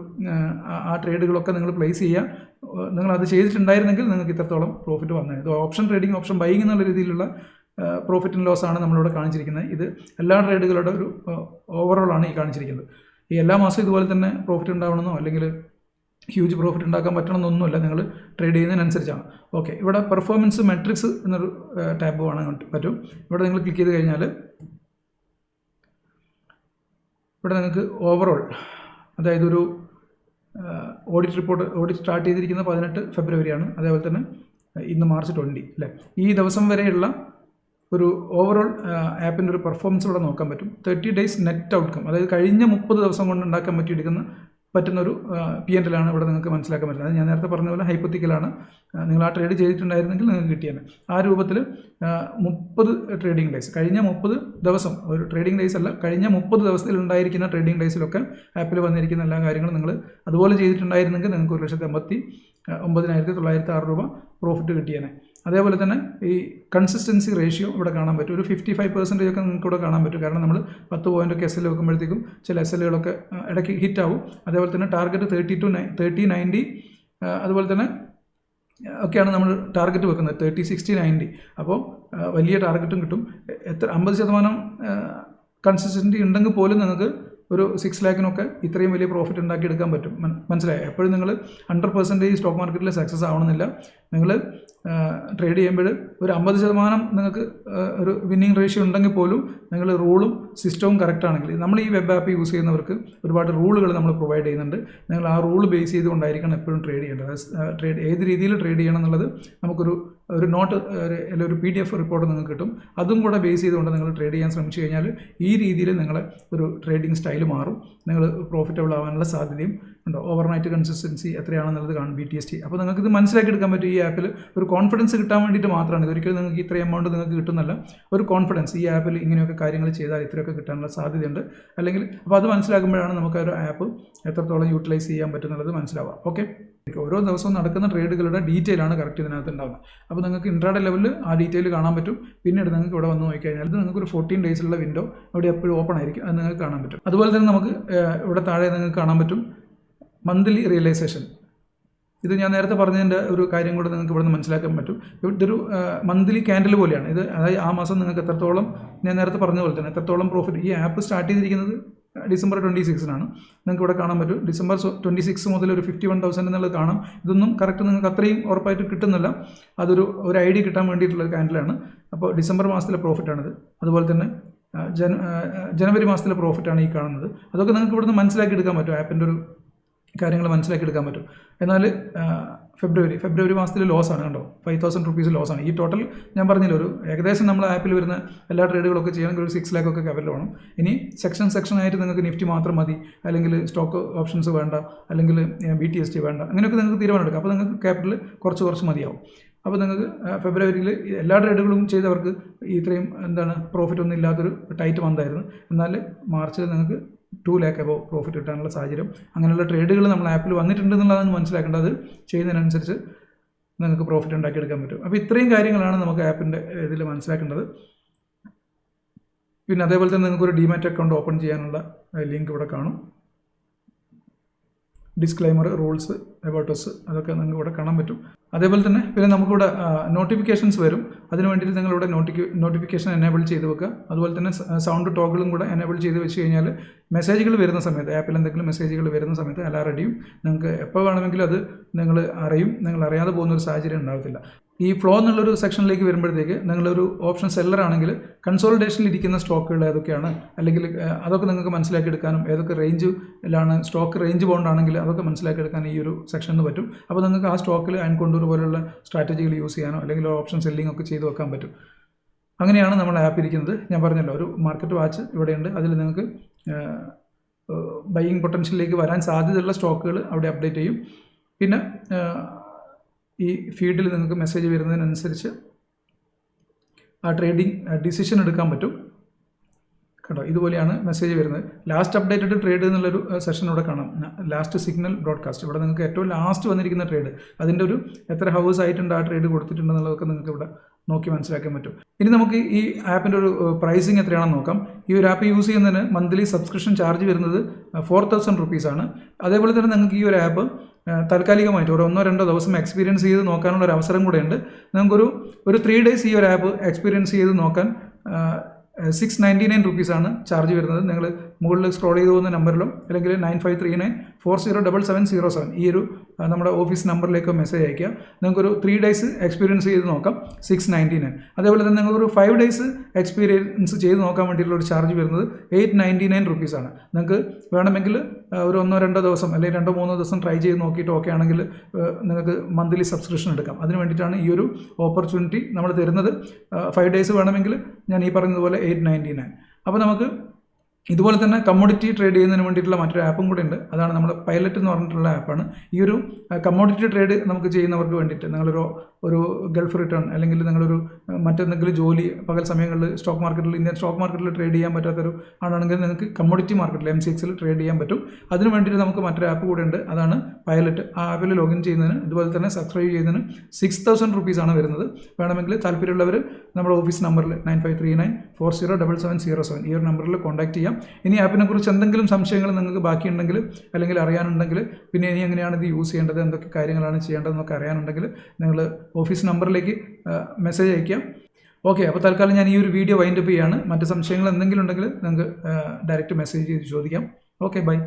ആ ട്രേഡുകളൊക്കെ നിങ്ങൾ പ്ലേസ് ചെയ്യുക. നിങ്ങളത് ചെയ്തിട്ടുണ്ടായിരുന്നെങ്കിൽ നിങ്ങൾക്ക് ഇത്രത്തോളം പ്രോഫിറ്റ് വന്നത്. ഇത് ഓപ്ഷൻ ട്രേഡിംഗ്, ഓപ്ഷൻ ബൈയിങ് എന്നുള്ള രീതിയിലുള്ള പ്രോഫിറ്റ് ആൻഡ് ലോസ് ആണ് നമ്മളിവിടെ കാണിച്ചിരിക്കുന്നത്. ഇത് എല്ലാ ട്രേഡുകളുടെ ഒരു ഓവറോളാണ് ഈ കാണിച്ചിരിക്കുന്നത്. ഈ എല്ലാ മാസവും ഇതുപോലെ തന്നെ പ്രോഫിറ്റ് ഉണ്ടാവണമെന്നോ അല്ലെങ്കിൽ ഹ്യൂജ് പ്രോഫിറ്റ് ഉണ്ടാക്കാൻ പറ്റണമെന്നൊന്നുമില്ല, നിങ്ങൾ ട്രേഡ് ചെയ്യുന്നതിനനുസരിച്ചാണ്. ഓക്കെ, ഇവിടെ പെർഫോമൻസ് മെട്രിക്സ് എന്നൊരു ടാബ് കാണാൻ പറ്റും. ഇവിടെ നിങ്ങൾ ക്ലിക്ക് ചെയ്ത് കഴിഞ്ഞാൽ ഇവിടെ നിങ്ങൾക്ക് ഓവറോൾ, അതായത് ഒരു ഓഡിറ്റ് റിപ്പോർട്ട്, ഓഡിറ്റ് സ്റ്റാർട്ട് ചെയ്തിരിക്കുന്നത് 18 ഫെബ്രുവരിയാണ്. അതേപോലെ തന്നെ ഇന്ന് മാർച്ച് 20 അല്ലേ. ഈ ദിവസം വരെയുള്ള ഒരു ഓവറോൾ ആപ്പിൻ്റെ ഒരു പെർഫോമൻസ് ഇവിടെ നോക്കാൻ പറ്റും. 30 days നെറ്റ് ഔട്ട്കം, അതായത് കഴിഞ്ഞ 30 ദിവസം കൊണ്ട് ഉണ്ടാക്കാൻ പറ്റിയെടുക്കുന്ന പറ്റുന്നൊരു P&L ആണ് ഇവിടെ നിങ്ങൾക്ക് മനസ്സിലാക്കാൻ പറ്റുന്നത്. അത് ഞാൻ നേരത്തെ പറഞ്ഞ പോലെ ഹൈപ്പോത്തിക്കലാണ്. നിങ്ങൾ ആ ട്രേഡ് ചെയ്തിട്ടുണ്ടായിരുന്നെങ്കിൽ നിങ്ങൾക്ക് കിട്ടിയാണ്. ആ രൂപത്തിൽ 30 ട്രേഡിംഗ് ഡേയ്സ്, കഴിഞ്ഞ 30 ദിവസം, ഒരു ട്രേഡിംഗ് ഡേയ്സ് അല്ല, കഴിഞ്ഞ 30 ദിവസത്തിൽ ഉണ്ടായിരിക്കുന്ന ട്രേഡിംഗ് ഡേയ്സിലൊക്കെ ആപ്പിൽ വന്നിരിക്കുന്ന എല്ലാ കാര്യങ്ങളും നിങ്ങൾ അതുപോലെ ചെയ്തിട്ടുണ്ടായിരുന്നെങ്കിൽ നിങ്ങൾക്ക് 1,89,906 രൂപ പ്രോഫിറ്റ് കിട്ടിയേനെ. അതേപോലെ തന്നെ ഈ കൺസിസ്റ്റൻസി റേഷ്യോ ഇവിടെ കാണാൻ പറ്റും. ഒരു 55% ഒക്കെ നിങ്ങൾക്ക് ഇവിടെ കാണാൻ പറ്റും. കാരണം നമ്മൾ 10 പോയിൻ്റൊക്കെ SL വെക്കുമ്പോഴത്തേക്കും ചില SLകളൊക്കെ ഇടയ്ക്ക് ഹിറ്റാവും. അതേപോലെ തന്നെ ടാർഗറ്റ് 30-90, അതുപോലെ തന്നെ ഒക്കെയാണ് നമ്മൾ ടാർഗറ്റ് വെക്കുന്നത്, 30-60-90. അപ്പോൾ വലിയ ടാർഗറ്റും കിട്ടും. 50% കൺസിസ്റ്റൻറ്റി ഉണ്ടെങ്കിൽ പോലും നിങ്ങൾക്ക് ഒരു 6 lakhനൊക്കെ ഇത്രയും വലിയ പ്രോഫിറ്റ് ഉണ്ടാക്കിയെടുക്കാൻ പറ്റും. മനസ്സിലായി? എപ്പോഴും നിങ്ങൾ 100% സ്റ്റോക്ക് മാർക്കറ്റിൽ സക്സസ് ആവണമെന്നില്ല. നിങ്ങൾ ട്രേഡ് ചെയ്യുമ്പോൾ ഒരു 50% നിങ്ങൾക്ക് ഒരു വിന്നിങ് റേഷ്യോ ഉണ്ടെങ്കിൽ പോലും നിങ്ങൾ റൂളും സിസ്റ്റവും കറക്റ്റ് ആണെങ്കിൽ, നമ്മൾ ഈ വെബ് ആപ്പ് യൂസ് ചെയ്യുന്നവർക്ക് ഒരുപാട് റൂളുകൾ നമ്മൾ പ്രൊവൈഡ് ചെയ്യുന്നുണ്ട്. നിങ്ങൾ ആ റൂൾ ബേസ് ചെയ്തുകൊണ്ടായിരിക്കണം എപ്പോഴും ട്രേഡ് ചെയ്യേണ്ടത്. ഏത് രീതിയിൽ ട്രേഡ് ചെയ്യണം എന്നുള്ളത് നമുക്കൊരു നോട്ട് അല്ലെങ്കിൽ ഒരു PDF റിപ്പോർട്ട് നിങ്ങൾക്ക് കിട്ടും. അതും കൂടെ ബേസ് ചെയ്തുകൊണ്ട് നിങ്ങൾ ട്രേഡ് ചെയ്യാൻ ശ്രമിച്ചു കഴിഞ്ഞാൽ ഈ രീതിയിൽ നിങ്ങളെ ഒരു ട്രേഡിംഗ് സ്റ്റൈൽ മാറും. നിങ്ങൾ പ്രോഫിറ്റബിൾ ആവാനുള്ള സാധ്യതയും ഉണ്ടോ. ഓവർനൈറ്റ് കൺസിസ്റ്റൻസി എത്രയാണെന്നുള്ളത് കാണും, BTST. അപ്പോൾ നിങ്ങൾക്ക് ഇത് മനസ്സിലാക്കി എടുക്കാൻ പറ്റും. ഈ ആപ്പിൽ ഒരു കോൺഫിഡൻസ് കിട്ടാൻ വേണ്ടിയിട്ട് മാത്രമാണ്. ഇതൊരിക്കലും നിങ്ങൾക്ക് ഇത്രയും എമൗണ്ട് നിങ്ങൾക്ക് കിട്ടുന്നല്ല. ഒരു കോൺഫിഡൻസ്, ഈ ആപ്പിൽ ഇങ്ങനെയൊക്കെ കാര്യങ്ങൾ ചെയ്താൽ ഇത്രയൊക്കെ കിട്ടാനുള്ള സാധ്യതയുണ്ട് അല്ലെങ്കിൽ. അപ്പോൾ അത് മനസ്സിലാക്കുമ്പോഴാണ് നമുക്ക് ആ ഒരു ആപ്പ് എത്രത്തോളം യൂട്ടിലൈസ് ചെയ്യാൻ പറ്റുന്നുള്ളത് മനസ്സിലാവുക. ഓക്കെ, ഓരോ ദിവസവും നടക്കുന്ന ട്രേഡുകളുടെ ഡീറ്റെയിൽ ആണ് കറക്റ്റ് ഇതിനകത്ത് ഉണ്ടാകുന്നത്. അപ്പോൾ നിങ്ങൾക്ക് ഇൻട്രാഡേ ലെവലിൽ ആ ഡീറ്റെയിൽ കാണാൻ പറ്റും. പിന്നീട് നിങ്ങൾക്ക് ഇവിടെ വന്ന് നോക്കിക്കഴിഞ്ഞാൽ ഇത് നിങ്ങൾക്ക് ഒരു 14 ഡേയ്സിലുള്ള വിൻഡോ ഇവിടെ എപ്പോഴും ഓപ്പൺ ആയിരിക്കും. അത് നിങ്ങൾക്ക് കാണാൻ പറ്റും. അതുപോലെ തന്നെ നമുക്ക് ഇവിടെ താഴെ നിങ്ങൾക്ക് കാണാൻ പറ്റും മന്ത്ലി റിയലൈസേഷൻ. ഇത് ഞാൻ നേരത്തെ പറഞ്ഞതിൻ്റെ ഒരു കാര്യം കൂടെ നിങ്ങൾക്ക് ഇവിടെ നിന്ന് മനസ്സിലാക്കാൻ പറ്റും. ഇതൊരു മന്ത്ലി ക്യാൻഡിൽ പോലെയാണ് ഇത്. അതായത് ആ മാസം നിങ്ങൾക്ക് എത്രത്തോളം, ഞാൻ നേരത്തെ പറഞ്ഞ പോലെ തന്നെ എത്രത്തോളം പ്രോഫിറ്റ്. ഈ ആപ്പ് സ്റ്റാർട്ട് ചെയ്തിരിക്കുന്നത് December 26-നാണ്. നിങ്ങൾക്ക് ഇവിടെ കാണാൻ പറ്റും. December 26 മുതൽ ഒരു 51,000 എന്നുള്ളത് കാണാം. ഇതൊന്നും കറക്റ്റ് നിങ്ങൾക്ക് അത്രയും ഉറപ്പായിട്ട് കിട്ടുന്നില്ല. അതൊരു ഐഡിയ കിട്ടാൻ വേണ്ടിയിട്ടുള്ള ക്യാൻഡിലാണ്. അപ്പോൾ ഡിസംബർ മാസത്തിലെ പ്രോഫിറ്റാണിത്. അതുപോലെ തന്നെ ജനുവരി മാസത്തിലെ പ്രോഫിറ്റാണ് ഈ കാണുന്നത്. അതൊക്കെ നിങ്ങൾക്ക് ഇവിടുന്ന് മനസ്സിലാക്കി എടുക്കാൻ പറ്റും. ആപ്പിൻ്റെ ഒരു കാര്യങ്ങൾ മനസ്സിലാക്കി എടുക്കാൻ പറ്റും. എന്നാൽ ഫെബ്രുവരി മാസത്തിൽ ലോസാണ്, കണ്ടോ, 5,000 rupees ലോസാണ്. ഈ ടോട്ടൽ ഞാൻ പറഞ്ഞില്ല, ഒരു ഏകദേശം നമ്മൾ ആപ്പിൽ വരുന്ന എല്ലാ ട്രേഡുകളൊക്കെ ചെയ്യണമെങ്കിൽ ഒരു 6 lakh ഒക്കെ കവറിൽ വേണം. ഇനി സെക്ഷനായിട്ട് നിങ്ങൾക്ക് നിഫ്റ്റി മാത്രം മതി, അല്ലെങ്കിൽ സ്റ്റോക്ക് ഓപ്ഷൻസ് വേണ്ട, അല്ലെങ്കിൽ BTST വേണ്ട, അങ്ങനെയൊക്കെ നിങ്ങൾക്ക് തീരുമാനം എടുക്കാം. അപ്പോൾ നിങ്ങൾക്ക് ക്യാപിറ്റൽ കുറച്ച് മതിയാവും. അപ്പോൾ നിങ്ങൾക്ക് ഫെബ്രുവരിയിൽ എല്ലാ ട്രേഡുകളും ചെയ്തവർക്ക് ഇത്രയും പ്രോഫിറ്റ് ഒന്നും ഇല്ലാത്തൊരു ടൈറ്റ് മന്തായിരുന്നു. എന്നാൽ മാർച്ചിൽ നിങ്ങൾക്ക് 2 lakh above പ്രോഫിറ്റ് കിട്ടാനുള്ള സാഹചര്യം, അങ്ങനെയുള്ള ട്രേഡുകൾ നമ്മൾ ആപ്പിൽ വന്നിട്ടുണ്ടെന്നുള്ളതാണ് മനസ്സിലാക്കേണ്ടത്. ചെയ്യുന്നതിനനുസരിച്ച് നിങ്ങൾക്ക് പ്രോഫിറ്റ് ഉണ്ടാക്കിയെടുക്കാൻ പറ്റും. അപ്പോൾ ഇത്രയും കാര്യങ്ങളാണ് നമുക്ക് ആപ്പിൻ്റെ ഇതിൽ മനസ്സിലാക്കേണ്ടത്. പിന്നെ അതേപോലെ തന്നെ നിങ്ങൾക്കൊരു ഡിമാറ്റ് അക്കൗണ്ട് ഓപ്പൺ ചെയ്യാനുള്ള ലിങ്ക് ഇവിടെ കാണും. ഡിസ്ക്ലൈമർ, റൂൾസ്, അബൌട്ട് അസ്, അതൊക്കെ നിങ്ങൾക്ക് ഇവിടെ കാണാൻ പറ്റും. അതേപോലെ തന്നെ പിന്നെ നമുക്കിവിടെ നോട്ടിഫിക്കേഷൻസ് വരും. അതിന് വേണ്ടിയിട്ട് നിങ്ങളിവിടെ നോട്ടിഫിക്കേഷൻ എനേബിൾ ചെയ്ത് വെക്കുക. അതുപോലെ തന്നെ സൗണ്ട് ടോഗിളും കൂടെ എനേബിൾ ചെയ്ത് വെച്ച് കഴിഞ്ഞാൽ മെസ്സേജുകൾ വരുന്ന സമയത്ത്, ആപ്പിൽ എന്തെങ്കിലും മെസ്സേജുകൾ വരുന്ന സമയത്ത് അലാറം അടിയും. നിങ്ങൾക്ക് എപ്പോൾ വേണമെങ്കിലും അത് നിങ്ങൾ അറിയും. നിങ്ങൾ അറിയാതെ പോകുന്നൊരു സാഹചര്യം ഉണ്ടാകത്തില്ല. ഈ ഫ്ലോ എന്നുള്ളൊരു സെക്ഷനിലേക്ക് വരുമ്പോഴത്തേക്ക് നിങ്ങളൊരു ഓപ്ഷൻ സെല്ലർ ആണെങ്കിൽ കൺസോളിഡേഷനിൽ ഇരിക്കുന്ന സ്റ്റോക്കുകൾ ഏതൊക്കെയാണ്, അല്ലെങ്കിൽ അതൊക്കെ നിങ്ങൾക്ക് മനസ്സിലാക്കിയെടുക്കാനും, ഏതൊക്കെ റേഞ്ചിലാണ് സ്റ്റോക്ക് റേഞ്ച് ബൗണ്ട് ആണെങ്കിൽ അതൊക്കെ മനസ്സിലാക്കിയെടുക്കാൻ ഈ ഒരു സെക്ഷനിൽ പറ്റും. അപ്പോൾ നിങ്ങൾക്ക് ആ സ്റ്റോക്കിൽ ആൻഡ് കൊണ്ടൂർ പോലുള്ള സ്ട്രാറ്റജികൾ യൂസ് ചെയ്യാനോ അല്ലെങ്കിൽ ഓപ്ഷൻ സെല്ലിംഗ് ഒക്കെ ചെയ്ത് വെക്കാൻ പറ്റും. അങ്ങനെയാണ് നമ്മൾ ആപ്പ് ഇരിക്കുന്നത്. ഞാൻ പറഞ്ഞല്ലോ, ഒരു മാർക്കറ്റ് വാച്ച് ഇവിടെയുണ്ട്. അതിൽ നിങ്ങൾക്ക് ബൈയിങ് പൊട്ടൻഷ്യലിലേക്ക് വരാൻ സാധ്യതയുള്ള സ്റ്റോക്കുകൾ അവിടെ അപ്ഡേറ്റ് ചെയ്യും. പിന്നെ ഈ ഫീഡിൽ നിങ്ങൾക്ക് മെസ്സേജ് വരുന്നതിനനുസരിച്ച് ആ ട്രേഡിംഗ് ഡിസിഷൻ എടുക്കാൻ പറ്റും. കേട്ടോ, ഇതുപോലെയാണ് മെസ്സേജ് വരുന്നത്. ലാസ്റ്റ് അപ്ഡേറ്റഡ് ട്രേഡ് എന്നുള്ളൊരു സെഷൻ ഇവിടെ കാണാം. ലാസ്റ്റ് സിഗ്നൽ ബ്രോഡ്കാസ്റ്റ്, ഇവിടെ നിങ്ങൾക്ക് ഏറ്റവും ലാസ്റ്റ് വന്നിരിക്കുന്ന ട്രേഡ്, അതിൻ്റെ ഒരു എത്ര ഹവേഴ്സ് ആയിട്ടുണ്ട് ആ ട്രേഡ് കൊടുത്തിട്ടുണ്ടെന്നുള്ളതൊക്കെ നിങ്ങൾക്ക് ഇവിടെ നോക്കി മനസ്സിലാക്കാൻ പറ്റും. ഇനി നമുക്ക് ഈ ആപ്പിൻ്റെ ഒരു പ്രൈസിങ് എത്രയാണെന്ന് നോക്കാം. ഈ ഒരു ആപ്പ് യൂസ് ചെയ്യുന്നതിന് മന്ത്ലി സബ്സ്ക്രിപ്ഷൻ ചാർജ് വരുന്നത് 4,000 rupees ആണ്. അതേപോലെ തന്നെ നിങ്ങൾക്ക് ഈ ഒരു ആപ്പ് താൽക്കാലികമായിട്ട് ഒരു 1-2 ദിവസം എക്സ്പീരിയൻസ് ചെയ്ത് നോക്കാനുള്ള ഒരു അവസരം കൂടെ ഉണ്ട്. നിങ്ങൾക്കൊരു 3 days ഈ ഒരു ആപ്പ് എക്സ്പീരിയൻസ് ചെയ്ത് നോക്കാൻ 699 rupees ആണ് ചാർജ് വരുന്നത്. നിങ്ങൾ മുകളിൽ സ്ക്രോൾ ചെയ്ത് പോകുന്ന നമ്പറിലോ അല്ലെങ്കിൽ 9539407707 ഈ ഒരു നമ്മുടെ ഓഫീസ് നമ്പറിലേക്ക് മെസ്സേജ് അയക്കുക. നിങ്ങൾക്കൊരു 3 days എക്സ്പീരിയൻസ് ചെയ്ത് നോക്കാം, 699. അതേപോലെ തന്നെ നിങ്ങൾക്കൊരു 5 days എക്സ്പീരിയൻസ് ചെയ്ത് നോക്കാൻ വേണ്ടിയിട്ടുള്ള ഒരു ചാർജ് വരുന്നത് 899 rupees ആണ്. നിങ്ങൾക്ക് വേണമെങ്കിൽ ഒരു 1-2 ദിവസം അല്ലെങ്കിൽ 2-3 ദിവസം ട്രൈ ചെയ്ത് നോക്കിയിട്ട് ഓക്കെ ആണെങ്കിൽ നിങ്ങൾക്ക് മന്ത്ലി സബ്സ്ക്രിപ്ഷൻ എടുക്കാം. അതിന് വേണ്ടിയിട്ടാണ് ഈ ഒരു ഓപ്പർച്യൂണിറ്റി നമ്മൾ തരുന്നത്. 5 days വേണമെങ്കിൽ ഞാൻ ഈ പറയുന്നതുപോലെ 899. അപ്പോൾ നമുക്ക് ഇതുപോലെ തന്നെ കമ്മോഡിറ്റി ട്രേഡ് ചെയ്യുന്നതിന് വേണ്ടിയിട്ടുള്ള മറ്റൊരു ആപ്പും കൂടെ ഉണ്ട്. അതാണ് നമ്മുടെ പൈലറ്റ് എന്ന് പറഞ്ഞിട്ടുള്ള ആപ്പാണ്. ഈ ഒരു കമ്മോഡിറ്റി ട്രേഡ് നമുക്ക് ചെയ്യുന്നവർക്ക് വേണ്ടിയിട്ട് ഒരു ഗൾഫ് റിട്ടേൺ അല്ലെങ്കിൽ നിങ്ങളൊരു മറ്റെന്തെങ്കിലും ജോലി പകൽ സമയങ്ങളിൽ സ്റ്റോക്ക് മാർക്കറ്റിൽ ഇന്ത്യൻ സ്റ്റോക്ക് മാർക്കറ്റിൽ ട്രേഡ് ചെയ്യാൻ പറ്റാത്തൊരു ആണെങ്കിൽ നിങ്ങൾക്ക് കമ്മോഡിറ്റി മാർക്കറ്റിൽ MCX ട്രേഡ് ചെയ്യാൻ പറ്റും. അതിന് വേണ്ടിയിട്ട് നമുക്ക് മറ്റൊരു ആപ്പ് കൂടെ ഉണ്ട്. അതാണ് പൈലറ്റ്. ആ ആപ്പിൽ ലോഗിൻ ചെയ്യുന്നതിന് ഇതുപോലെ തന്നെ സബ്സ്ക്രൈബ് ചെയ്യുന്നതിന് 6000 റുപ്പീസാണ് വരുന്നത്. വേണമെങ്കിൽ താല്പര്യമുള്ളവർ നമ്മുടെ ഓഫീസ് നമ്പറിൽ 9539407707 ഈ ഒരു നമ്പറിൽ കോൺടാക്ട് ചെയ്യാം. ഇനി ആപ്പിനെ കുറിച്ച് എന്തെങ്കിലും സംശയങ്ങൾ നിങ്ങൾക്ക് ബാക്കിയുണ്ടെങ്കിൽ അല്ലെങ്കിൽ അറിയാനുണ്ടെങ്കിൽ പിന്നെ ഇനി എങ്ങനെയാണ് ഇത് യൂസ് ചെയ്യേണ്ടത്, എന്തൊക്കെ കാര്യങ്ങളാണ് ചെയ്യേണ്ടതെന്നൊക്കെ അറിയാനുണ്ടെങ്കിൽ നിങ്ങൾ ഓഫീസ് നമ്പറിലേക്ക് മെസ്സേജ് അയക്കാം. ഓക്കെ, അപ്പോൾ തൽക്കാലം ഞാൻ ഈ ഒരു വീഡിയോ വൈൻഡപ്പ് ചെയ്യുകയാണ്. മറ്റ് സംശയങ്ങൾ എന്തെങ്കിലും ഉണ്ടെങ്കിൽ നിങ്ങൾക്ക് ഡയറക്റ്റ് മെസ്സേജ് ചെയ്ത് ചോദിക്കാം. Okay, by.